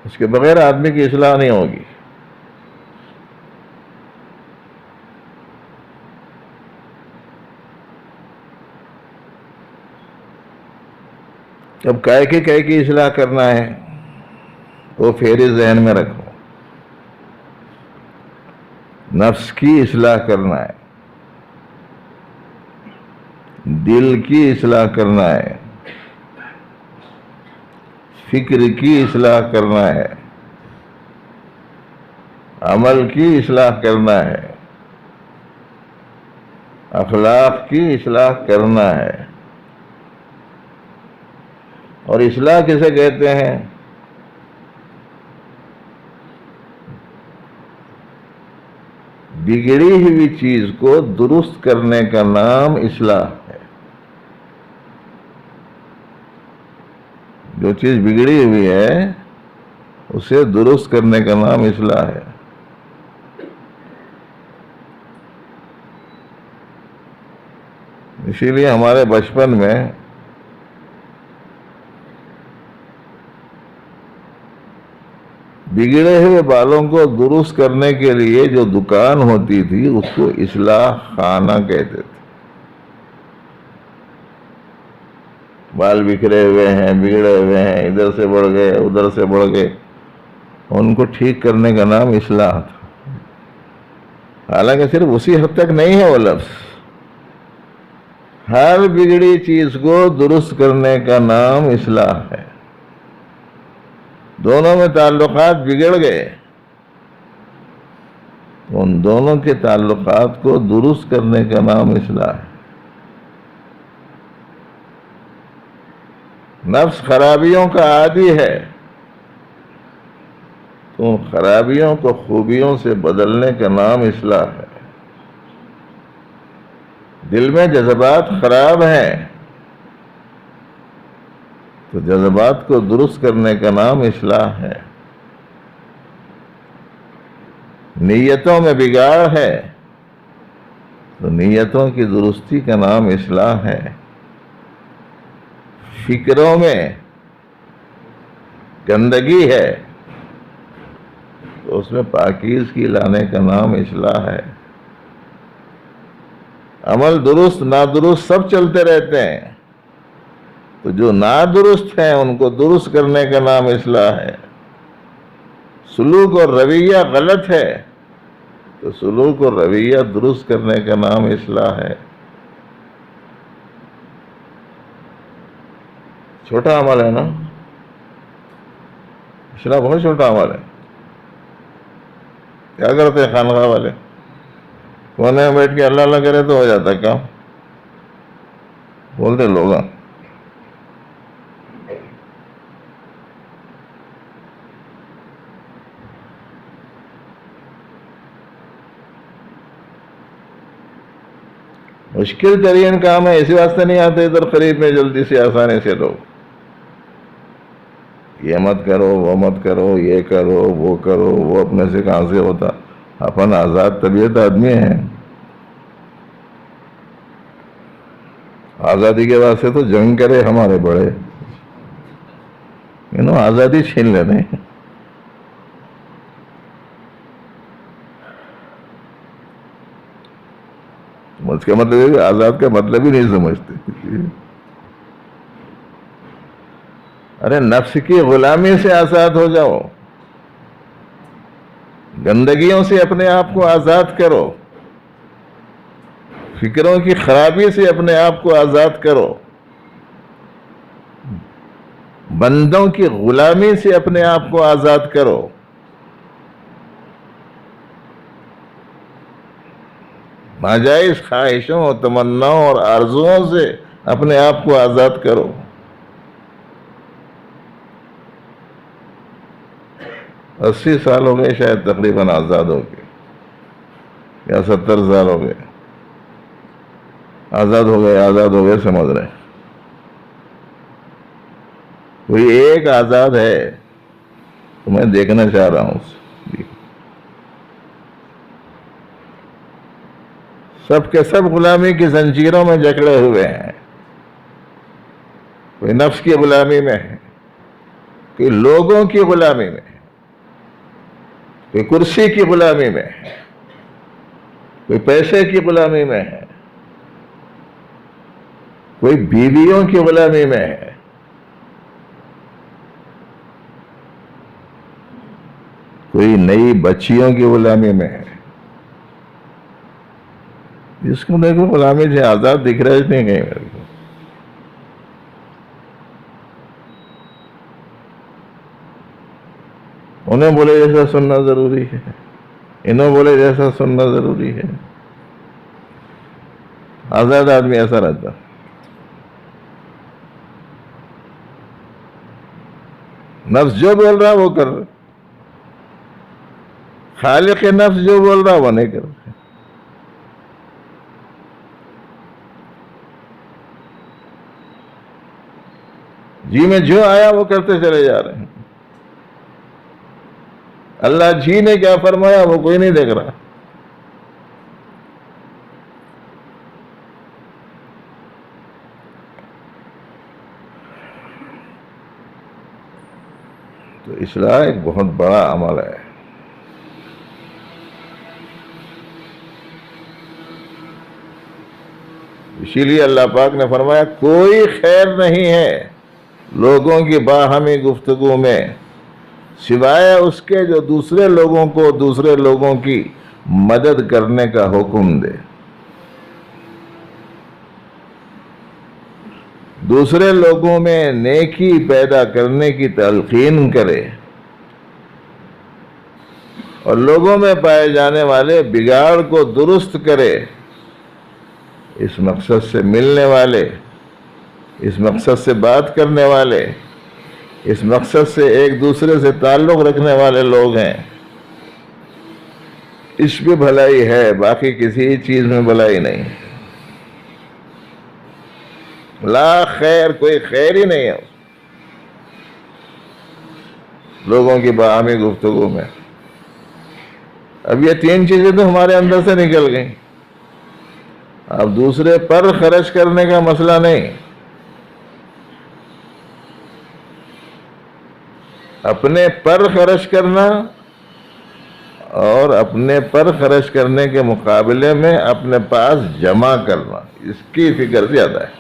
اس کے بغیر آدمی کی اصلاح نہیں ہوگی. اب کائے کی اصلاح کرنا ہے وہ پھیری ذہن میں رکھو. نفس کی اصلاح کرنا ہے، دل کی اصلاح کرنا ہے، فکر کی اصلاح کرنا ہے، عمل کی اصلاح کرنا ہے، اخلاق کی اصلاح کرنا ہے. اور اصلاح کسے کہتے ہیں؟ بگڑی ہوئی چیز کو درست کرنے کا نام اصلاح ہے. جو چیز بگڑی ہوئی ہے اسے درست کرنے کا نام اصلاح ہے. اسی لیے ہمارے بچپن میں بگڑے ہوئے بالوں کو درست کرنے کے لیے جو دکان ہوتی تھی اس کو اصلاح خانہ کہتے تھے. بال بکھرے ہوئے ہیں، بگڑے ہوئے ہیں، ادھر سے بڑھ گئے، ادھر سے بڑھ گئے، ان کو ٹھیک کرنے کا نام اصلاح تھا. حالانکہ صرف اسی حد تک نہیں ہے وہ لفظ، ہر بگڑی چیز کو درست کرنے کا نام اصلاح ہے. دونوں میں تعلقات بگڑ گئے، ان دونوں کے تعلقات کو درست کرنے کا نام اصلاح ہے. نفس خرابیوں کا عادی ہے، تو خرابیوں کو خوبیوں سے بدلنے کا نام اصلاح ہے. دل میں جذبات خراب ہیں تو جذبات کو درست کرنے کا نام اصلاح ہے. نیتوں میں بگاڑ ہے تو نیتوں کی درستی کا نام اصلاح ہے. فکروں میں گندگی ہے تو اس میں پاکیزگی لانے کا نام اصلاح ہے. عمل درست نادرست سب چلتے رہتے ہیں، تو جو نادرست ہیں ان کو درست کرنے کا نام اصلاح ہے. سلوک اور رویہ غلط ہے تو سلوک اور رویہ درست کرنے کا نام اصلاح ہے. چھوٹا عمل ہے نا، اصلاح بہت چھوٹا عمل ہے. کیا کرتے ہیں خانقاہ والے؟ کونے میں بیٹھ کے اللہ اللہ کرے تو ہو جاتا ہے کام. بولتے لوگ مشکل ترین کام ہے، اسی واسطے نہیں آتے ادھر قریب میں جلدی سے آسانی سے لوگ. یہ مت کرو، وہ مت کرو، یہ کرو، وہ کرو، وہ اپنے سے کہاں سے ہوتا. اپن آزاد طبیعت آدمی ہیں. آزادی کے واسطے تو جنگ کرے ہمارے بڑے، انہوں آزادی چھین لیتے ہیں. اس کا مطلب ہے آزاد کا مطلب ہی نہیں سمجھتے. ارے نفس کی غلامی سے آزاد ہو جاؤ، گندگیوں سے اپنے آپ کو آزاد کرو، فکروں کی خرابی سے اپنے آپ کو آزاد کرو، بندوں کی غلامی سے اپنے آپ کو آزاد کرو. ناجائز خواہشوں اور تمناؤں اور آرزوؤں سے اپنے آپ کو آزاد کرو. 80 سال ہو گئے شاید تقریباً آزاد ہو گئے، یا 70 سال ہو گئے. آزاد ہو گئے سمجھ رہے ہیں. کوئی ایک آزاد ہے تو میں دیکھنا چاہ رہا ہوں. سب کے سب غلامی کی زنجیروں میں جکڑے ہوئے ہیں. کوئی نفس کی غلامی میں ہے، کوئی لوگوں کی غلامی میں ہے، کوئی کرسی کی غلامی میں ہے، کوئی پیسے کی غلامی میں ہے، کوئی بیویوں کی غلامی میں ہے، کوئی نئی بچیوں کی غلامی میں ہے. جس کو دیکھو غلامی سے آزاد دکھ رہا ہے نہیں کہیں میرے کو. انہیں بولے جیسا سننا ضروری ہے، انہوں بولے جیسا سننا ضروری ہے. آزاد آدمی ایسا رہتا. نفس جو بول رہا وہ کر رہا، خالق نفس جو بول رہا وہ نہیں کر رہا. جی میں جو آیا وہ کرتے چلے جا رہے ہیں. اللہ جی نے کیا فرمایا وہ کوئی نہیں دیکھ رہا. تو اصلاح ایک بہت بڑا عمل ہے. اسی لیے اللہ پاک نے فرمایا کوئی خیر نہیں ہے لوگوں کی باہمی گفتگو میں سوائے اس کے جو دوسرے لوگوں کو دوسرے لوگوں کی مدد کرنے کا حکم دے، دوسرے لوگوں میں نیکی پیدا کرنے کی تلقین کرے، اور لوگوں میں پائے جانے والے بگاڑ کو درست کرے. اس مقصد سے ملنے والے، اس مقصد سے بات کرنے والے، اس مقصد سے ایک دوسرے سے تعلق رکھنے والے لوگ ہیں. اس میں بھلائی ہے، باقی کسی چیز میں بھلائی نہیں. لا خیر، کوئی خیر ہی نہیں ہے لوگوں کی باہمی گفتگو میں. اب یہ 3 چیزیں تو ہمارے اندر سے نکل گئیں. اب دوسرے پر خرچ کرنے کا مسئلہ نہیں، اپنے پر خرچ کرنا اور اپنے پر خرچ کرنے کے مقابلے میں اپنے پاس جمع کرنا، اس کی فکر زیادہ ہے.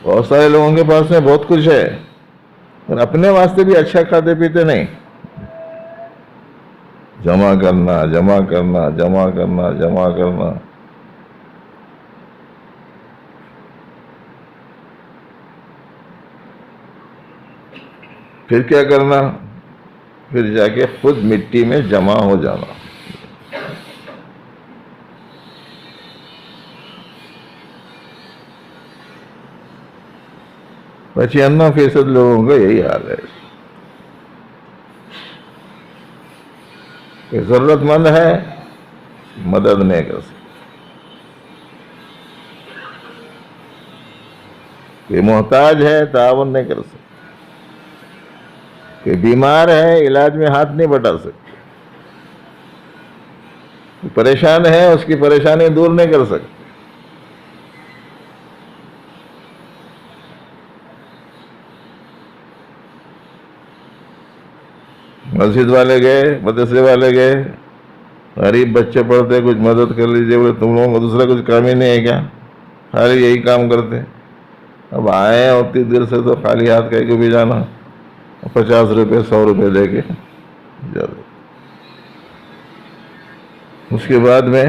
بہت سارے لوگوں کے پاس میں بہت کچھ ہے اور اپنے واسطے بھی اچھا کھاتے پیتے نہیں. جمع کرنا، جمع کرنا، جمع کرنا، جمع کرنا. پھر کیا کرنا؟ پھر جا کے خود مٹی میں جمع ہو جانا. بچے 95% لوگوں کا یہی حال ہے کہ ضرورت مند ہے مدد نہیں کر سکتے، کہ محتاج ہے تعاون نہیں کر سکتے، کہ بیمار ہے علاج میں ہاتھ نہیں بٹا سکتے، پریشان ہے اس کی پریشانی دور نہیں کر سکتے. مسجد والے گئے، مدرسے والے گئے، غریب بچے پڑھتے کچھ مدد کر لیجیے، بولے تم لوگوں کو دوسرا کچھ کام ہی نہیں ہے کیا؟ خالی یہی کام کرتے. اب آئے اتنی دیر سے تو خالی ہاتھ کہہ کے بھی جانا، 50 روپے 100 روپے دے کے جاتے. اس کے بعد میں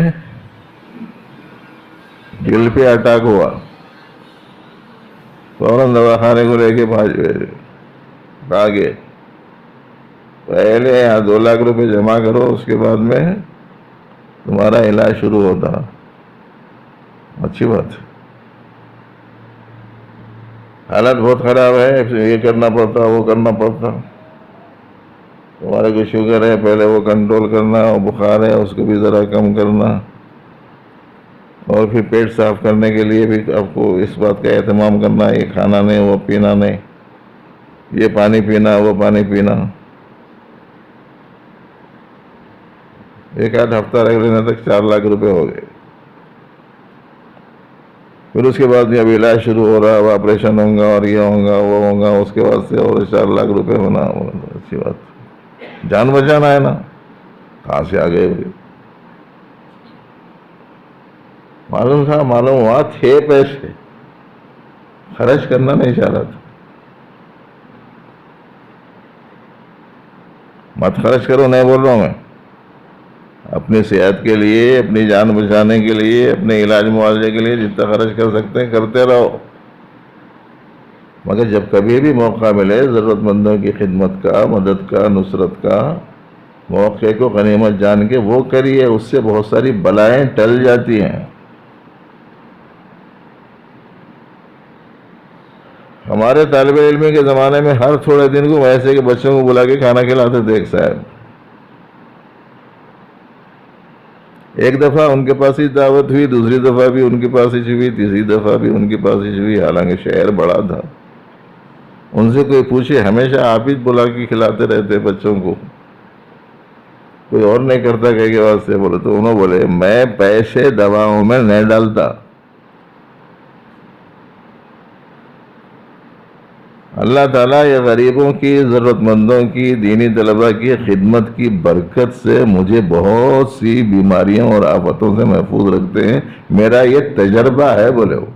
دل پہ اٹیک ہوا، فوراً دواخانے کو لے کے بھاگے. پہلے یہاں 2 لاکھ روپے جمع کرو، اس کے بعد میں تمہارا علاج شروع ہوتا. اچھی بات، حالت بہت خراب ہے، یہ کرنا پڑتا وہ کرنا پڑتا. تمہارے کو شوگر ہے، پہلے وہ کنٹرول کرنا، اور بخار ہے اس کو بھی ذرا کم کرنا، اور پھر پیٹ صاف کرنے کے لیے بھی آپ کو اس بات کا اہتمام کرنا، یہ کھانا نہیں وہ پینا نہیں، یہ پانی پینا وہ پانی پینا. 1 آدھ ہفتہ رہ لینے تک 4 لاکھ روپے ہو گئے. پھر اس کے بعد جب علاج شروع ہو رہا، اب آپریشن ہوں گا اور یہ ہوں گا وہ ہوں گا، اس کے بعد سے اور 4 لاکھ روپے ہونا. اچھی بات، جان بچانا ہے نا، کہاں سے آ گئے ہوئے؟ معلوم تھا، معلوم ہوا تھے پیسے، خرچ کرنا نہیں چاہ رہا تھا. مت خرچ کرو نہیں بول رہا ہوں میں، اپنی صحت کے لیے، اپنی جان بچانے کے لیے، اپنے علاج معالجے کے لیے جتنا خرچ کر سکتے ہیں کرتے رہو. مگر جب کبھی بھی موقع ملے ضرورت مندوں کی خدمت کا، مدد کا، نصرت کا، موقع کو غنیمت جان کے وہ کریے، اس سے بہت ساری بلائیں ٹل جاتی ہیں. ہمارے طالب علم کے زمانے میں ہر تھوڑے دن کو ایسے کہ بچوں کو بلا کے کھانا کھلاتے تھے. ایک صاحب ایک دفعہ ان کے پاس ہی دعوت ہوئی، دوسری دفعہ بھی ان کے پاس ہی ہوئی، تیسری دفعہ بھی ان کے پاس ہی ہوئی، حالانکہ شہر بڑا تھا. ان سے کوئی پوچھے، ہمیشہ آپ ہی بلا کے کھلاتے رہتے بچوں کو، کوئی اور نہیں کرتا کہے کے واسطے؟ بولے تو انہوں بولے میں پیسے دواؤں میں نہیں ڈالتا، اللہ تعالیٰ یہ غریبوں کی، ضرورت مندوں کی، دینی طلبہ کی خدمت کی برکت سے مجھے بہت سی بیماریوں اور آفتوں سے محفوظ رکھتے ہیں، میرا یہ تجربہ ہے. بولے وہ،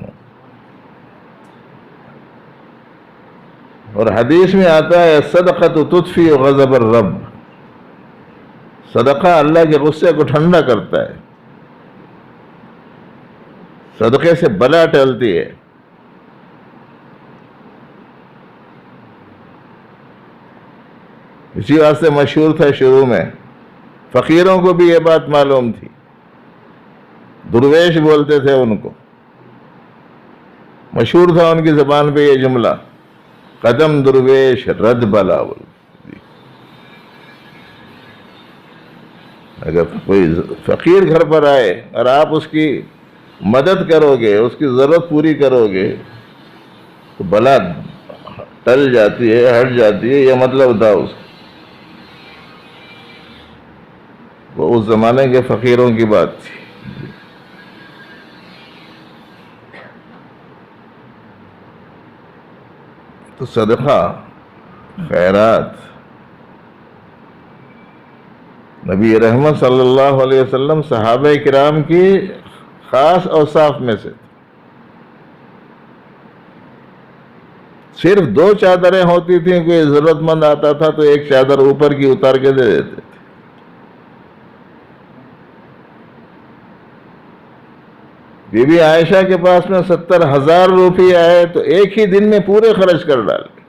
اور حدیث میں آتا ہے صدقۃ تطفی غضب الرب، صدقہ اللہ کے غصے کو ٹھنڈا کرتا ہے، صدقے سے بلا ٹلتی ہے. اسی واسطے مشہور تھا شروع میں، فقیروں کو بھی یہ بات معلوم تھی، درویش بولتے تھے ان کو، مشہور تھا ان کی زبان پہ یہ جملہ، قدم درویش رد بلا. اگر کوئی فقیر گھر پر آئے اور آپ اس کی مدد کرو گے، اس کی ضرورت پوری کرو گے، تو بلا ٹل جاتی ہے، ہٹ جاتی ہے. یہ مطلب تھا اس کا. وہ اس زمانے کے فقیروں کی بات تھی. تو صدقہ، خیرات، نبی رحمت صلی اللہ علیہ وسلم صحابہ کرام کی خاص اوصاف میں سے. صرف 2 چادریں ہوتی تھیں، کوئی ضرورت مند آتا تھا تو ایک چادر اوپر کی اتار کے دے دیتے تھے. بی بی عائشہ کے پاس میں 70,000 روپے آئے تو ایک ہی دن میں پورے خرچ کر ڈالے.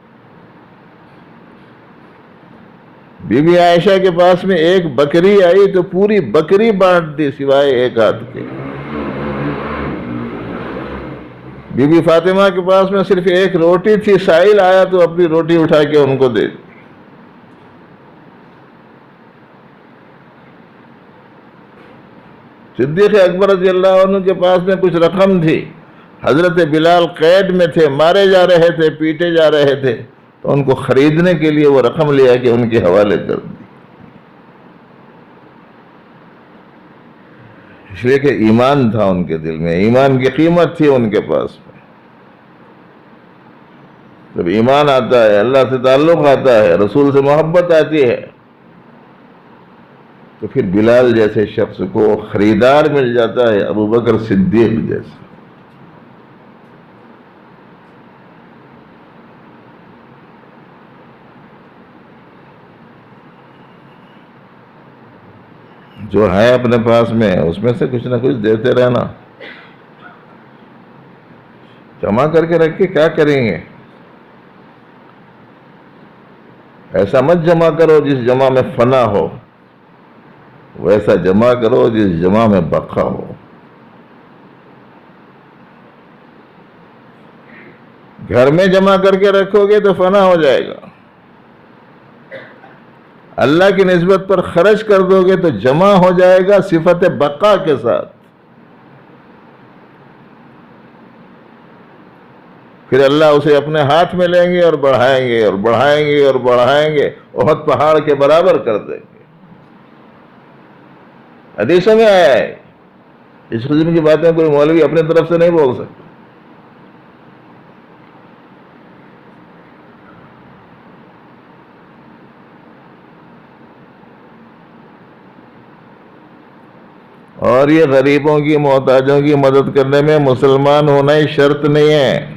بی بی عائشہ کے پاس میں ایک بکری آئی تو پوری بکری بانٹ دی سوائے ایک ہاتھ کے. بی بی فاطمہ کے پاس میں صرف ایک روٹی تھی، سائل آیا تو اپنی روٹی اٹھا کے ان کو دے دی. صدیق اکبر رضی اللہ عنہ کے پاس میں کچھ رقم تھی، حضرت بلال قید میں تھے، مارے جا رہے تھے، پیٹے جا رہے تھے، تو ان کو خریدنے کے لیے وہ رقم لیا کہ ان کے حوالے کر دی. اس لیے کہ ایمان تھا ان کے دل میں، ایمان کی قیمت تھی ان کے پاس میں. جب ایمان آتا ہے، اللہ سے تعلق آتا ہے، رسول سے محبت آتی ہے، تو پھر بلال جیسے شخص کو خریدار مل جاتا ہے، ابو بکر صدیق جیسے. جو ہے اپنے پاس میں اس میں سے کچھ نہ کچھ دیتے رہنا. جمع کر کے رکھ کے کیا کریں گے؟ ایسا مت جمع کرو جس جمع میں فنا ہو، ویسا جمع کرو جس جمع میں بقا ہو. گھر میں جمع کر کے رکھو گے تو فنا ہو جائے گا، اللہ کی نسبت پر خرچ کر دو گے تو جمع ہو جائے گا صفت بقا کے ساتھ. پھر اللہ اسے اپنے ہاتھ میں لیں گے اور بڑھائیں گے اور بڑھائیں گے اور بڑھائیں گے، احد پہاڑ کے برابر کر دیں گے. حدیثوں میں آیا ہے. اس قسم کی باتیں کوئی مولوی اپنے طرف سے نہیں بول سکتا. اور یہ غریبوں کی، محتاجوں کی مدد کرنے میں مسلمان ہونا ہی شرط نہیں ہے.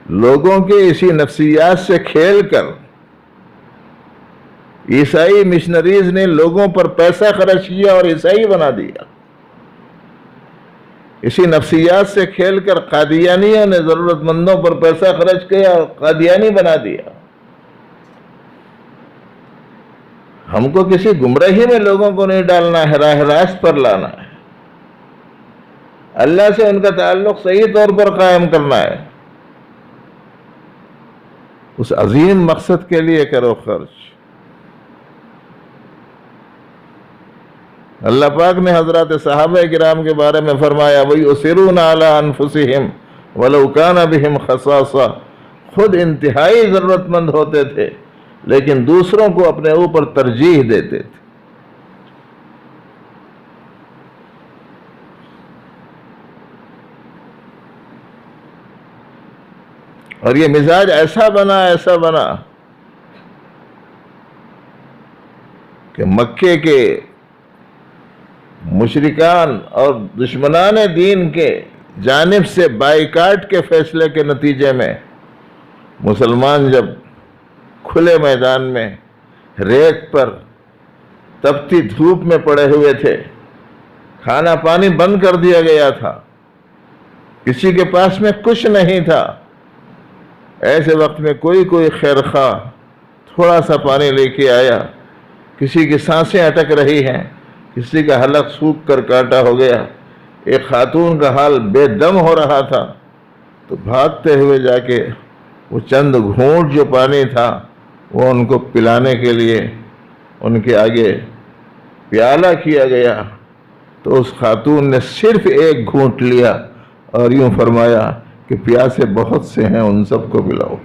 لوگوں کے اسی نفسیات سے کھیل کر عیسائی مشنریز نے لوگوں پر پیسہ خرچ کیا اور عیسائی بنا دیا. اسی نفسیات سے کھیل کر قادیانیوں نے ضرورت مندوں پر پیسہ خرچ کیا اور قادیانی بنا دیا. ہم کو کسی گمراہی میں لوگوں کو نہیں ڈالنا ہے، راہ راست پر لانا ہے. اللہ سے ان کا تعلق صحیح طور پر قائم کرنا ہے. اس عظیم مقصد کے لیے کرو خرچ. اللہ پاک نے حضرات صحابہ کرام کے بارے میں فرمایا وَيُؤْثِرُونَ عَلَىٰ أَنفُسِهِمْ وَلَوْ كَانَ بِهِمْ خَصَاصَةٌ. خود انتہائی ضرورت مند ہوتے تھے لیکن دوسروں کو اپنے اوپر ترجیح دیتے تھے. اور یہ مزاج ایسا بنا کہ مکے کے مشرکان اور دشمنان دین کے جانب سے بائیکاٹ کے فیصلے کے نتیجے میں مسلمان جب کھلے میدان میں ریت پر تپتی دھوپ میں پڑے ہوئے تھے، کھانا پانی بند کر دیا گیا تھا، کسی کے پاس میں کچھ نہیں تھا، ایسے وقت میں کوئی خیر خواہ تھوڑا سا پانی لے کے آیا. کسی کی سانسیں اٹک رہی ہیں، کسی کا حلق سوکھ کر کانٹا ہو گیا، ایک خاتون کا حال بے دم ہو رہا تھا، تو بھاگتے ہوئے جا کے وہ چند گھونٹ جو پانی تھا وہ ان کو پلانے کے لیے ان کے آگے پیالہ کیا گیا. تو اس خاتون نے صرف ایک گھونٹ لیا اور یوں فرمایا کہ پیاسے بہت سے ہیں، ان سب کو پلاؤ.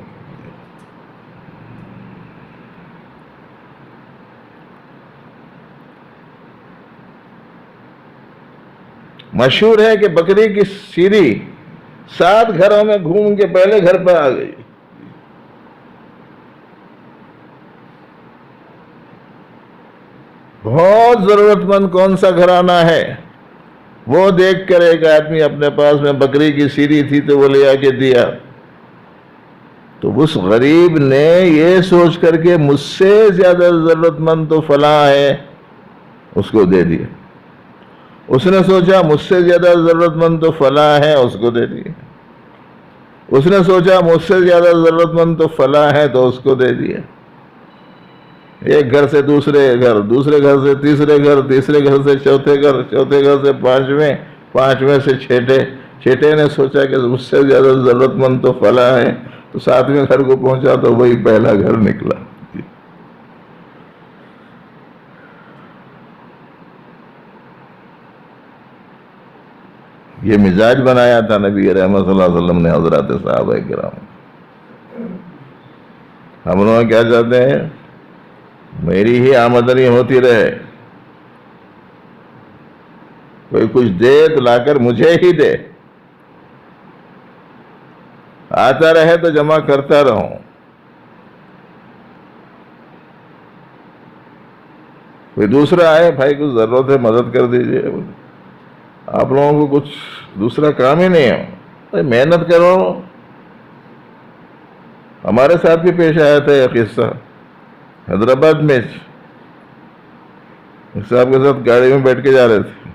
مشہور ہے کہ بکری کی سیری 7 گھروں میں گھوم کے پہلے گھر پر آ گئی. بہت ضرورت مند کون سا گھرانہ ہے وہ دیکھ کر ایک آدمی اپنے پاس میں بکری کی سیری تھی تو وہ لے آ کے دیا. تو اس غریب نے یہ سوچ کر کے مجھ سے زیادہ ضرورت مند تو فلاں ہے، اس کو دے دیا. اس نے سوچا مجھ سے زیادہ ضرورت مند تو فلاں ہے، اس کو دے دیے۔ اس نے سوچا مجھ سے زیادہ ضرورت مند تو فلاں ہے، تو اس کو دے دیے۔ ایک گھر سے دوسرے گھر، دوسرے گھر سے تیسرے گھر، تیسرے گھر سے چوتھے گھر، چوتھے گھر سے پانچویں، پانچویں سے چھٹے، چھٹے نے سوچا کہ مجھ سے زیادہ ضرورت مند تو فلاں ہے، تو ساتویں گھر کو پہنچا تو وہی پہلا گھر نکلا۔ یہ مزاج بنایا تھا نبی رحمت صلی اللہ علیہ وسلم نے حضرات صحابہ کرام۔ ہم لوگ کیا چاہتے ہیں؟ میری ہی آمدنی ہوتی رہے، کوئی کچھ دے تو لا کر مجھے ہی دے، آتا رہے تو جمع کرتا رہوں۔ کوئی دوسرا آئے، بھائی کچھ ضرورت ہے مدد کر دیجئے، آپ لوگوں کو کچھ دوسرا کام ہی نہیں ہے، محنت کرو۔ ہمارے ساتھ بھی پیش آیا تھا یہ قصہ حیدرآباد میں، صاحب کے ساتھ گاڑی میں بیٹھ کے جا رہے تھے،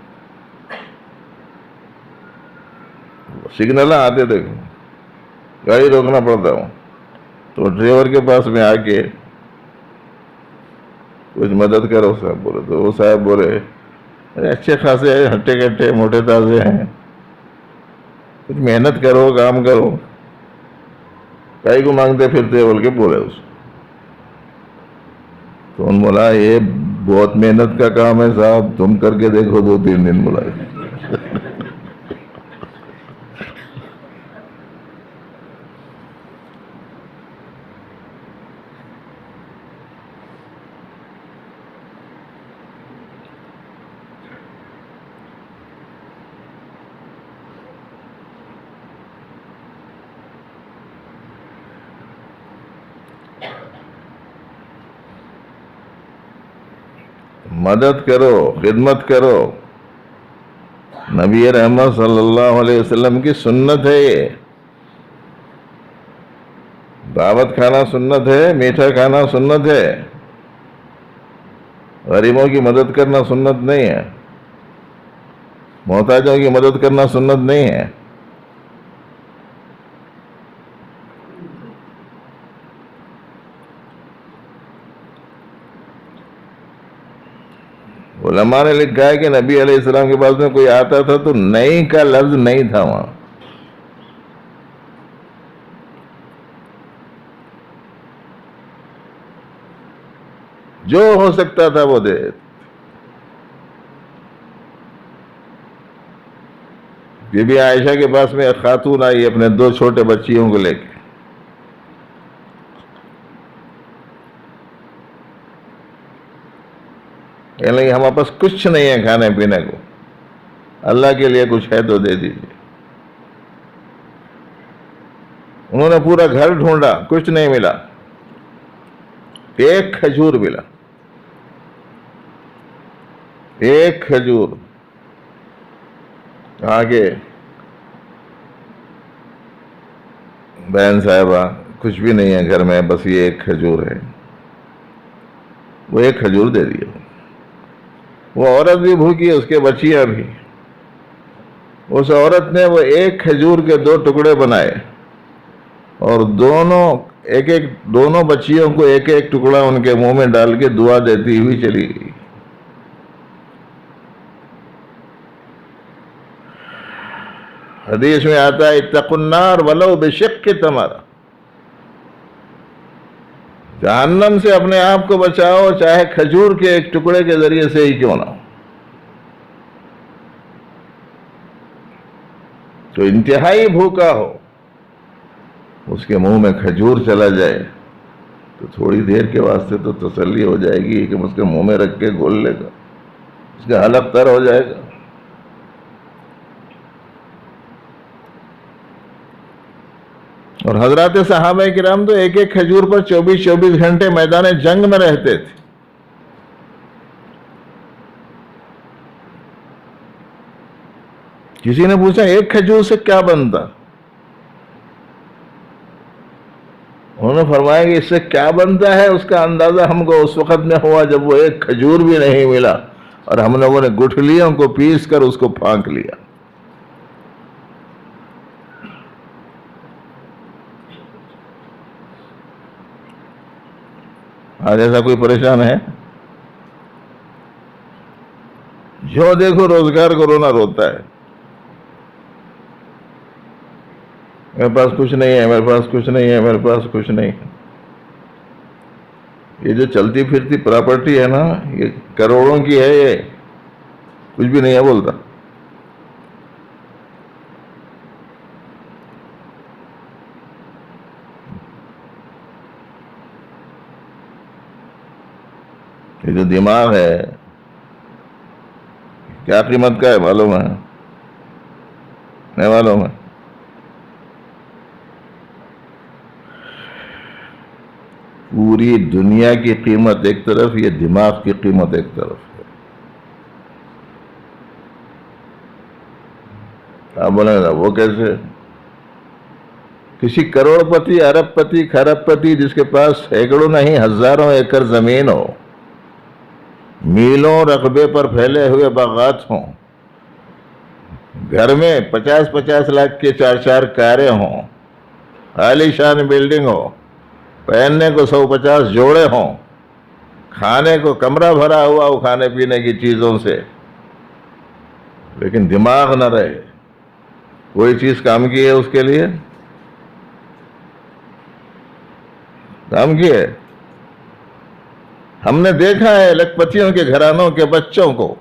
سگنل آتے تھے، گاڑی روکنا پڑتا ہوں، تو ڈرائیور کے پاس میں آ کے کچھ مدد کرو صاحب بولے، تو وہ صاحب بولے اچھے خاصے ہٹے کٹے موٹے تازے ہیں، کچھ محنت کرو، کام کرو، کائی کو مانگتے پھرتے بول کے بولے اس تو ان بولا یہ بہت محنت کا کام ہے صاحب، تم کر کے دیکھو 2-3 دن بولا۔ مدد کرو، خدمت کرو، نبی رحمت صلی اللہ علیہ وسلم کی سنت ہے یہ۔ دعوت کھانا سنت ہے، میٹھا کھانا سنت ہے، غریبوں کی مدد کرنا سنت نہیں ہے، محتاجوں کی مدد کرنا سنت نہیں ہے۔ علماء نے لکھا ہے کہ نبی علیہ السلام کے پاس میں کوئی آتا تھا تو نہیں کا لفظ نہیں تھا وہاں، جو ہو سکتا تھا وہ دے۔ بی بی عائشہ کے پاس میں ایک خاتون آئی اپنے 2 چھوٹے بچیوں کو لے کے، کہنے لگی ہمارے پاس کچھ نہیں ہے کھانے پینے کو، اللہ کے لیے کچھ ہے تو دے دیجیے۔ انہوں نے پورا گھر ڈھونڈا، کچھ نہیں ملا، ایک کھجور ملا، ایک کھجور۔ کہا کہ بہن صاحبہ کچھ بھی نہیں ہے گھر میں، بس یہ ایک کھجور ہے۔ وہ ایک کھجور دے دیا۔ وہ عورت بھی بھوکی، اس کے بچیاں بھی۔ اس عورت نے وہ ایک کھجور کے 2 ٹکڑے بنائے اور دونوں بچیوں کو ایک ایک ٹکڑا ان کے منہ میں ڈال کے دعا دیتی ہوئی چلی گئی۔ حدیث میں آتا ہے اتقوا النار ولو بشق تمرہ، جہنم سے اپنے آپ کو بچاؤ چاہے کھجور کے ایک ٹکڑے کے ذریعے سے ہی کیوں نہ ہو۔ تو انتہائی بھوکا ہو، اس کے منہ میں کھجور چلا جائے تو تھوڑی دیر کے واسطے تو تسلی ہو جائے گی کہ اس کے منہ میں رکھ کے گھول لے گا، اس کا حلق تر ہو جائے گا۔ اور حضرات صحابہ کرام تو ایک ایک کھجور پر 24 گھنٹے میدان جنگ میں رہتے تھے۔ کسی نے پوچھا ایک کھجور سے کیا بنتا؟ انہوں نے فرمایا کہ اس سے کیا بنتا ہے اس کا اندازہ ہم کو اس وقت میں ہوا جب وہ ایک کھجور بھی نہیں ملا اور ہم لوگوں نے گٹھلیوں کو پیس کر اس کو پھانک لیا. آج ایسا کوئی پریشان ہے؟ جو دیکھو روزگار کو رونا روتا ہے. میرے پاس کچھ نہیں ہے، میرے پاس کچھ نہیں ہے، میرے پاس کچھ نہیں ہے. یہ جو چلتی پھرتی پراپرٹی ہے نا، یہ کروڑوں کی ہے، یہ کچھ بھی نہیں ہے بولتا. یہ جو دماغ ہے کیا قیمت کا ہے معلوم ہے؟ نہیں معلوم ہے. پوری دنیا کی قیمت ایک طرف، یہ دماغ کی قیمت ایک طرف ہے. آپ بولیں گا وہ کیسے؟ کسی کروڑ پتی، ارب پتی، کھرب پتی جس کے پاس سینکڑوں نہیں ہزاروں ایکڑ زمین ہو، میلوں رقبے پر پھیلے ہوئے باغات ہوں، گھر میں 50-50 لاکھ کے 4 کاریں ہوں، عالی شان بلڈنگ ہو، پہننے کو 150 جوڑے ہوں، کھانے کو کمرہ بھرا ہوا ہو کھانے پینے کی چیزوں سے، لیکن دماغ نہ رہے، کوئی چیز کام کی ہے اس کے لیے؟ کام کی ہے؟ ہم نے دیکھا ہے لکھ پتیوں کے گھرانوں کے بچوں کو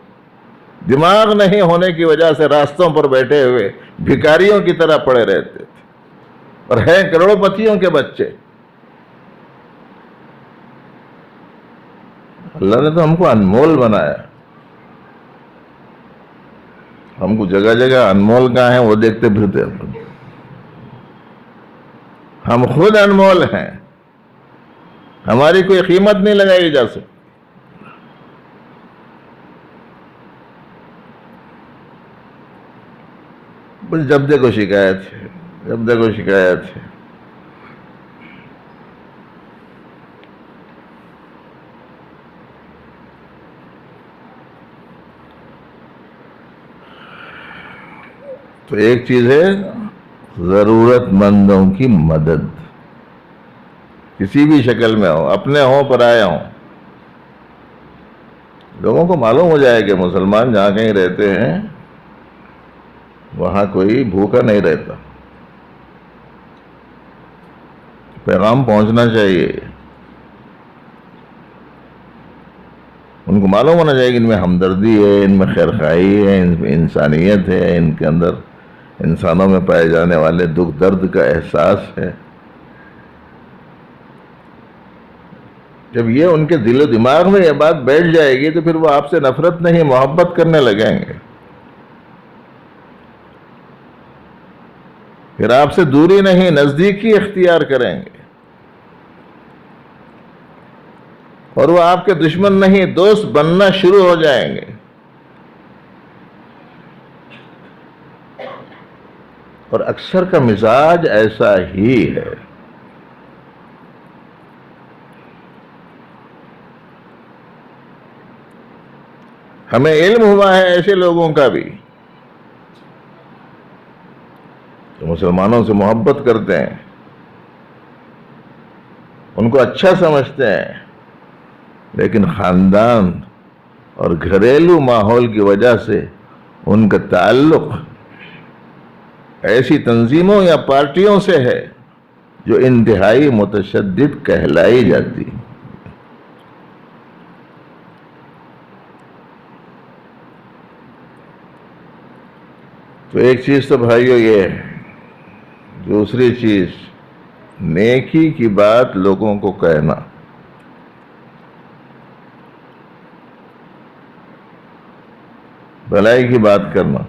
دماغ نہیں ہونے کی وجہ سے راستوں پر بیٹھے ہوئے بھکاریوں کی طرح پڑے رہتے تھے، اور ہیں کروڑوں پتیوں کے بچے. اللہ نے تو ہم کو انمول بنایا. ہم کو جگہ جگہ انمول کہاں ہیں وہ دیکھتے پھرتے ہیں. ہم خود انمول ہیں، ہماری کوئی قیمت نہیں لگائی جا سکتی. بس جب دیکھو شکایت ہے، جب دیکھو شکایت ہے. تو ایک چیز ہے ضرورت مندوں کی مدد، کسی بھی شکل میں ہو، اپنے ہوں پرائے ہوں. لوگوں کو معلوم ہو جائے کہ مسلمان جہاں کہیں رہتے ہیں وہاں کوئی بھوکا نہیں رہتا. پیغام پہنچنا چاہیے، ان کو معلوم ہونا چاہیے کہ ان میں ہمدردی ہے، ان میں خیرخواہی ہے، ان میں انسانیت ہے، ان کے اندر انسانوں میں پائے جانے والے دکھ درد کا احساس ہے. جب یہ ان کے دل و دماغ میں یہ بات بیٹھ جائے گی تو پھر وہ آپ سے نفرت نہیں محبت کرنے لگیں گے، پھر آپ سے دوری نہیں نزدیکی اختیار کریں گے، اور وہ آپ کے دشمن نہیں دوست بننا شروع ہو جائیں گے. اور اکثر کا مزاج ایسا ہی ہے. ہمیں علم ہوا ہے ایسے لوگوں کا بھی جو مسلمانوں سے محبت کرتے ہیں، ان کو اچھا سمجھتے ہیں، لیکن خاندان اور گھریلو ماحول کی وجہ سے ان کا تعلق ایسی تنظیموں یا پارٹیوں سے ہے جو انتہائی متشدد کہلائی جاتی. تو ایک چیز تو بھائیو یہ ہے. دوسری چیز نیکی کی بات لوگوں کو کہنا. بھلائی کی بات کرنا.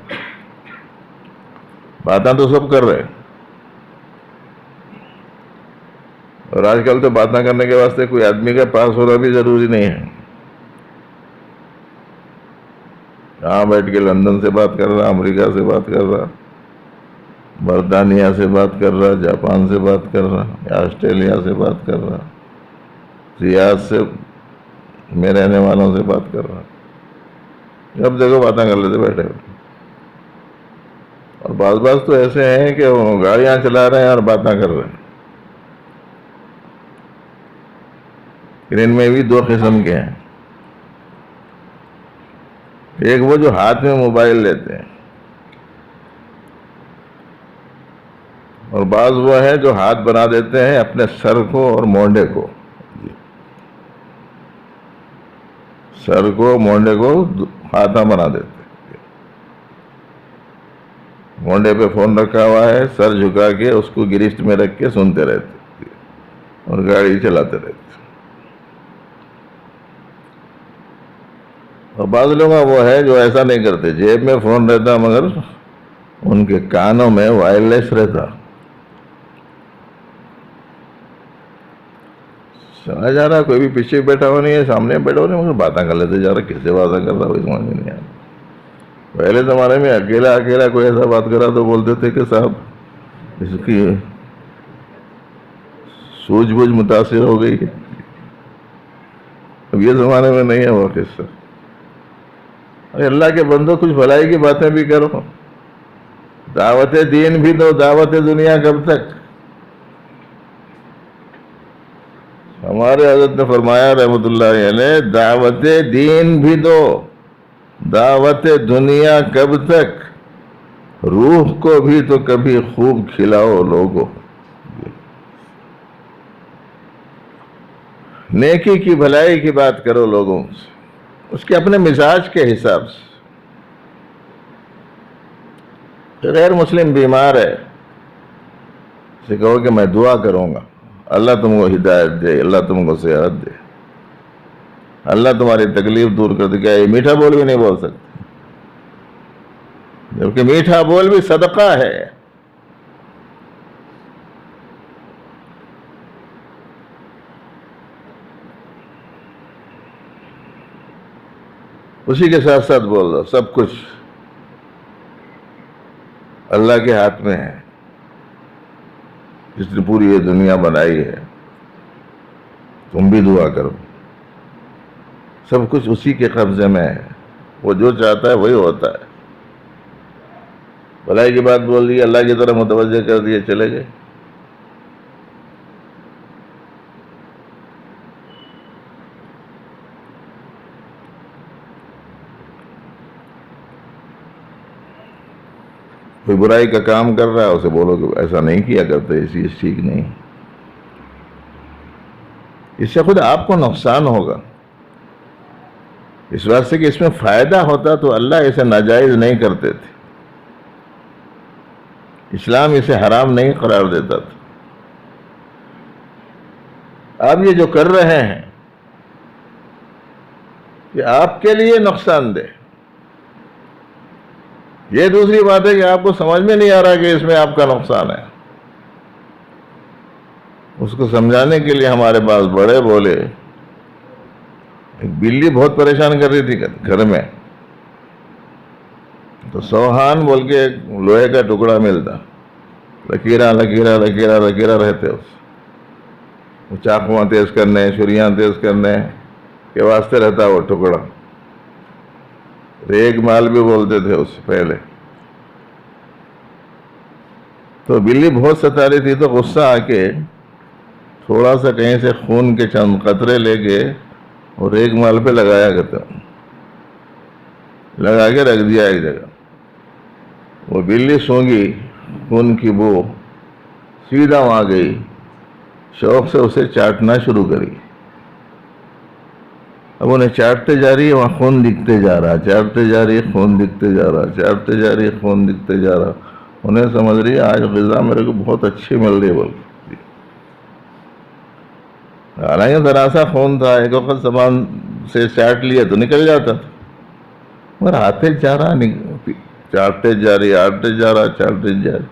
باتیں تو سب کر رہے، اور آج کل تو باتیں کرنے کے واسطے کوئی آدمی کا پاس ہونا بھی ضروری نہیں ہے. یہاں بیٹھ کے لندن سے بات کر رہا، امریکہ سے بات کر رہا، برطانیہ سے بات کر رہا، جاپان سے بات کر رہا، یا آسٹریلیا سے بات کر رہا، ریاض سے میں رہنے والوں سے بات کر رہا. جب دیکھو باتیں کر لیتے بیٹھے ہوئے. اور بعض تو ایسے ہیں کہ وہ گاڑیاں چلا رہے ہیں اور باتیں کر رہے ہیں. ان میں بھی دو قسم کے ہیں. ایک وہ جو ہاتھ میں موبائل لیتے ہیں، اور بعض وہ ہیں جو ہاتھ بنا دیتے ہیں اپنے سر کو اور مونڈے کو. سر کو مونڈے کو ہاتھاں بنا دیتے ہیں. مونڈے پہ فون رکھا ہوا ہے، سر جھکا کے اس کو گرفت میں رکھ کے سنتے رہتے اور گاڑی چلاتے رہتے. اور بعض لوگ وہ ہے جو ایسا نہیں کرتے، جیب میں فون رہتا مگر ان کے کانوں میں وائرلیس رہتا. سنا جا رہا، کوئی بھی پیچھے بیٹھا ہوا نہیں ہے، سامنے بیٹھا ہوا نہیں، مگر باتیں کر لیتے جا رہا. کس سے باتیں کر رہا وہی سمجھ میں نہیں آ رہا. پہلے زمانے میں اکیلا کوئی ایسا بات کرا تو بولتے تھے کہ صاحب اس کی سوجھ بوجھ متاثر ہو گئی. اب یہ زمانے میں نہیں ہے وہ قصہ. اللہ کے بندو کچھ بھلائی کی باتیں بھی کرو، دعوت دین بھی دو. دعوت دنیا کب تک؟ ہمارے حضرت نے فرمایا رحمۃ اللہ علیہ، دعوت دین بھی دو، دعوت دنیا کب تک؟ روح کو بھی تو کبھی خوب کھلاؤ لوگوں. نیکی کی بھلائی کی بات کرو لوگوں سے، اس کے اپنے مزاج کے حساب سے. غیر مسلم بیمار ہے، اسے کہو کہ میں دعا کروں گا، اللہ تم کو ہدایت دے، اللہ تم کو صحت دے، اللہ تمہاری تکلیف دور کر دے. کیا یہ میٹھا بول بھی نہیں بول سکتے؟ جبکہ میٹھا بول بھی صدقہ ہے. اسی کے ساتھ ساتھ بول دو سب کچھ اللہ کے ہاتھ میں ہے، جس نے پوری یہ دنیا بنائی ہے. تم بھی دعا کرو، سب کچھ اسی کے قبضے میں ہے، وہ جو چاہتا ہے وہی ہوتا ہے. بھلائی کی بات بول دی، اللہ کی طرف متوجہ کر دیے، چلے گئے. کوئی برائی کا کام کر رہا ہے، اسے بولو کہ ایسا نہیں کیا کرتے، اس چیز ٹھیک نہیں. اس سے خود آپ کو نقصان ہوگا. اس واسطے کہ اس میں فائدہ ہوتا تو اللہ اسے ناجائز نہیں کرتے تھے، اسلام اسے حرام نہیں قرار دیتا تھا. آپ یہ جو کر رہے ہیں کہ آپ کے لیے نقصان دہ. یہ دوسری بات ہے کہ آپ کو سمجھ میں نہیں آ رہا کہ اس میں آپ کا نقصان ہے. اس کو سمجھانے کے لیے ہمارے پاس بڑے بولے. ایک بلی بہت پریشان کر رہی تھی گھر میں، تو سوہان بول کے ایک لوہے کا ٹکڑا ملتا، لکیرا لکیرا لکیرا لکیرا رہتے اس، وہ چاقواں تیز کرنے، چھریاں تیز کرنے کے واسطے رہتا وہ ٹکڑا. ریگ مال بھی بولتے تھے اس سے پہلے. تو بلی بہت ستا رہی تھی، تو غصہ آ کے تھوڑا سا کہیں سے خون کے چند قطرے لے کے اور ریگ مال پہ لگایا کرتا، لگا کے رکھ دیا ایک جگہ. وہ بلی سونگی، خون کی بو سیدھا وہاں گئی، شوق سے اسے چاٹنا شروع کری. اب انہیں چاٹتے جا رہی ہے، وہاں خون دکھتے جا رہا، چاٹتے جا رہی ہے، خون دکھتے جا رہا، چاٹتے جا رہی ہے، خون دکھتے جا رہا. انہیں سمجھ رہی ہے آج غذا میرے کو بہت اچھی مل رہی ہے بول. حالانکہ ذرا سا خون تھا، ایک وقت زبان سے چاٹ لیا تو نکل جاتا تھا، مگر آتے جا رہا، چاٹتے جا رہی، آٹتے جا رہا، چاٹتے جا رہی.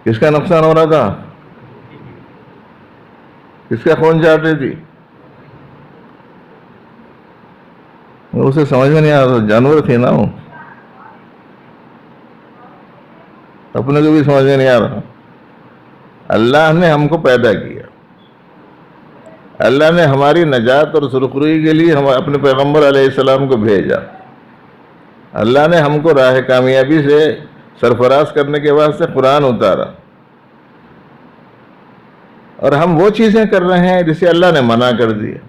کس کا نقصان ہو رہا تھا؟ کس کا خون چاٹ رہی تھی؟ اسے سمجھ میں نہیں آ رہا، جانور تھی نا وہ، اپنے کو بھی سمجھ میں نہیں آ رہا. اللہ نے ہم کو پیدا کیا، اللہ نے ہماری نجات اور سرخروئی کے لیے ہم اپنے پیغمبر علیہ السلام کو بھیجا. اللہ نے ہم کو راہ کامیابی سے سرفراز کرنے کے واسطے قرآن اتارا، اور ہم وہ چیزیں کر رہے ہیں جسے اللہ نے منع کر دیا،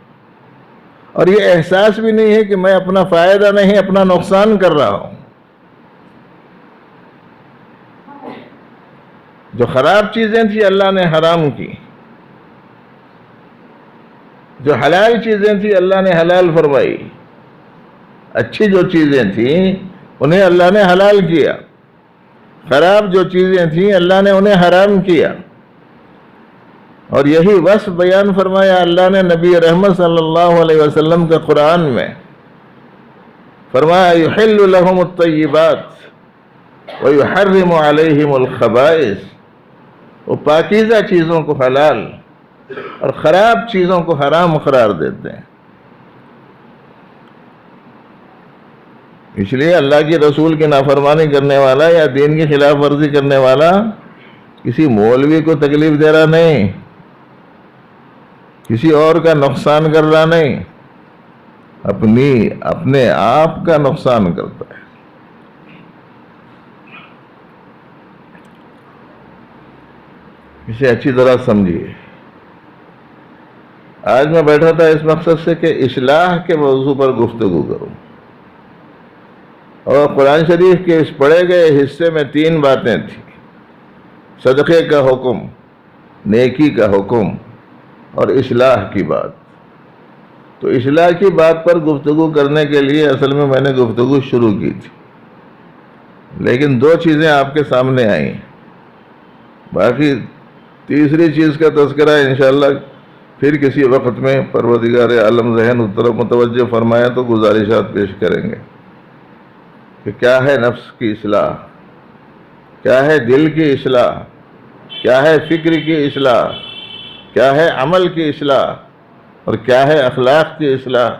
اور یہ احساس بھی نہیں ہے کہ میں اپنا فائدہ نہیں اپنا نقصان کر رہا ہوں۔ جو خراب چیزیں تھیں اللہ نے حرام کی، جو حلال چیزیں تھیں اللہ نے حلال فرمائی، اچھی جو چیزیں تھیں انہیں اللہ نے حلال کیا، خراب جو چیزیں تھیں اللہ نے انہیں حرام کیا۔ اور یہی وصف بیان فرمایا اللہ نے نبی رحمت صلی اللہ علیہ وسلم کے قرآن میں، فرمایا یحل لهم الطیبات ویحرم علیہم الخبائث، وہ پاکیزہ چیزوں کو حلال اور خراب چیزوں کو حرام قرار دیتے ہیں۔ اس لیے اللہ کے رسول کی نافرمانی کرنے والا یا دین کی خلاف ورزی کرنے والا کسی مولوی کو تکلیف دے رہا نہیں، کسی اور کا نقصان کر رہا نہیں، اپنے آپ کا نقصان کرتا ہے۔ اسے اچھی طرح سمجھیے۔ آج میں بیٹھا تھا اس مقصد سے کہ اصلاح کے موضوع پر گفتگو کروں، اور قرآن شریف کے اس پڑھے گئے حصے میں 3 باتیں تھیں: صدقے کا حکم، نیکی کا حکم، اور اصلاح کی بات۔ تو اصلاح کی بات پر گفتگو کرنے کے لیے اصل میں نے گفتگو شروع کی تھی، لیکن 2 چیزیں آپ کے سامنے آئیں، باقی تیسری چیز کا تذکرہ انشاءاللہ پھر کسی وقت میں پروردگار عالم ذہن طرف متوجہ فرمائے تو گزارشات پیش کریں گے کہ کیا ہے نفس کی اصلاح، کیا ہے دل کی اصلاح، کیا ہے فکر کی اصلاح، کیا ہے عمل کی اصلاح، اور کیا ہے اخلاق کی اصلاح۔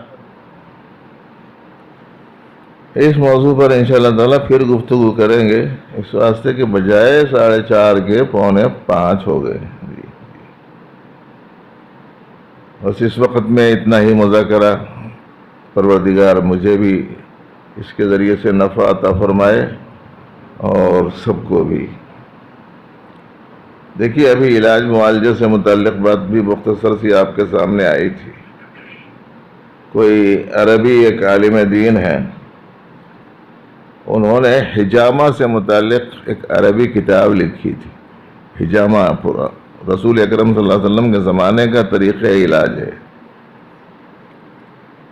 اس موضوع پر انشاءاللہ تعالیٰ پھر گفتگو کریں گے، اس واسطے کے بجائے 4:30 کے 4:45 ہو گئے۔ بس اس وقت میں اتنا ہی مذاکرہ پروردگار مجھے بھی اس کے ذریعے سے نفع عطا فرمائے اور سب کو بھی۔ دیکھیے ابھی علاج معالجے سے متعلق بات بھی مختصر سی آپ کے سامنے آئی تھی۔ کوئی عربی ایک عالم دین ہے، انہوں نے حجامہ سے متعلق ایک عربی کتاب لکھی تھی۔ حجامہ پورا رسول اکرم صلی اللہ علیہ وسلم کے زمانے کا طریقہ علاج ہے،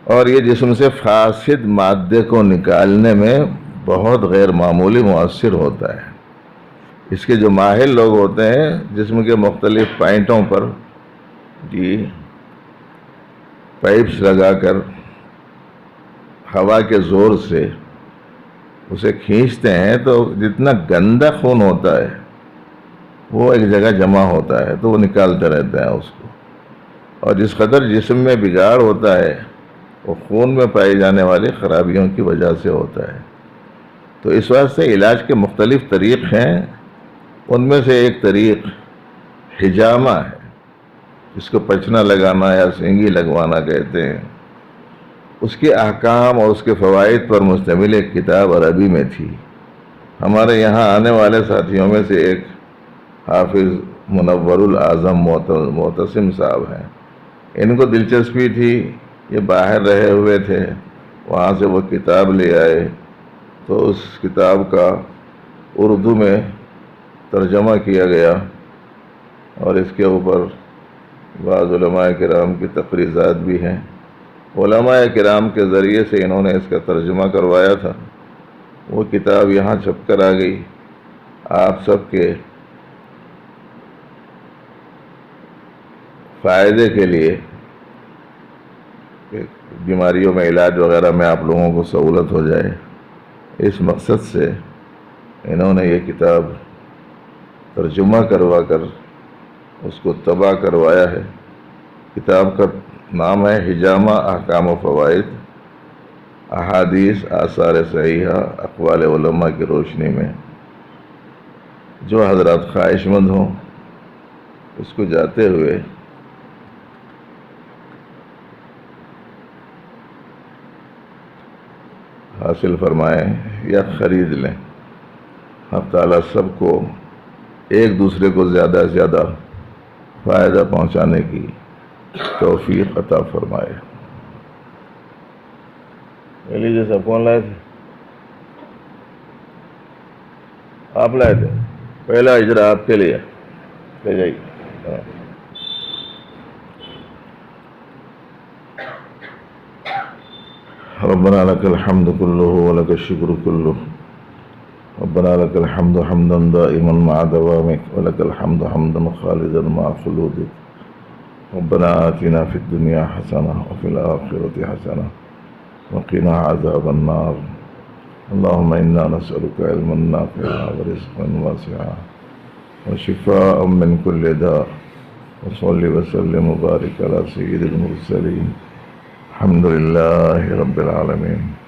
اور یہ جسم سے فاسد مادے کو نکالنے میں بہت غیر معمولی مؤثر ہوتا ہے۔ اس کے جو ماہر لوگ ہوتے ہیں جسم کے مختلف پوائنٹوں پر پائپس لگا کر ہوا کے زور سے اسے کھینچتے ہیں تو جتنا گندا خون ہوتا ہے وہ ایک جگہ جمع ہوتا ہے تو وہ نکالتے رہتے ہیں اس کو، اور جس قدر جسم میں بگاڑ ہوتا ہے وہ خون میں پائی جانے والی خرابیوں کی وجہ سے ہوتا ہے۔ تو اس واسطے علاج کے مختلف طریق ہیں، ان میں سے ایک طریق حجامہ ہے، جس کو پچنا لگانا یا سینگی لگوانا کہتے ہیں۔ اس کے احکام اور اس کے فوائد پر مشتمل ایک کتاب عربی میں تھی۔ ہمارے یہاں آنے والے ساتھیوں میں سے ایک حافظ منور الاعظم معتصم صاحب ہیں، ان کو دلچسپی تھی، یہ باہر رہے ہوئے تھے، وہاں سے وہ کتاب لے آئے، تو اس کتاب کا اردو میں ترجمہ کیا گیا، اور اس کے اوپر بعض علماء کرام کی تقریضات بھی ہیں۔ علماء کرام کے ذریعے سے انہوں نے اس کا ترجمہ کروایا تھا، وہ کتاب یہاں چھپ کر آ گئی آپ سب کے فائدے کے لیے، بیماریوں میں علاج وغیرہ میں آپ لوگوں کو سہولت ہو جائے، اس مقصد سے انہوں نے یہ کتاب ترجمہ کروا کر اس کو طبع کروایا ہے۔ کتاب کا نام ہے حجامہ احکام و فوائد، احادیث آثار صحیحہ اقوال علماء کی روشنی میں۔ جو حضرات خواہش مند ہوں اس کو جاتے ہوئے حاصل فرمائیں یا خرید لیں، حق تعالیٰ سب کو ایک دوسرے کو زیادہ سے زیادہ فائدہ پہنچانے کی توفیق عطا فرمائے۔ علی جیسا کون لائے تھے؟ آپ لائے تھے؟ پہلا اجرا آپ کے لیے، لے جائیے۔ ربنا لك الحمد كله ولك الشكر كله، ربنا لك الحمد حمدا دائما مع دوامك، ولك الحمد حمدا خالدا مع خلودك، ربنا آتنا في الدنيا حسنة وفي الآخرة حسنة وقنا عذاب النار، اللهم إنا نسألك علما نافعا ورزقا واسعا وشفاء من كل داء، وصل وسلم وبارك على سيد المرسلين، الحمد لله رب العالمين۔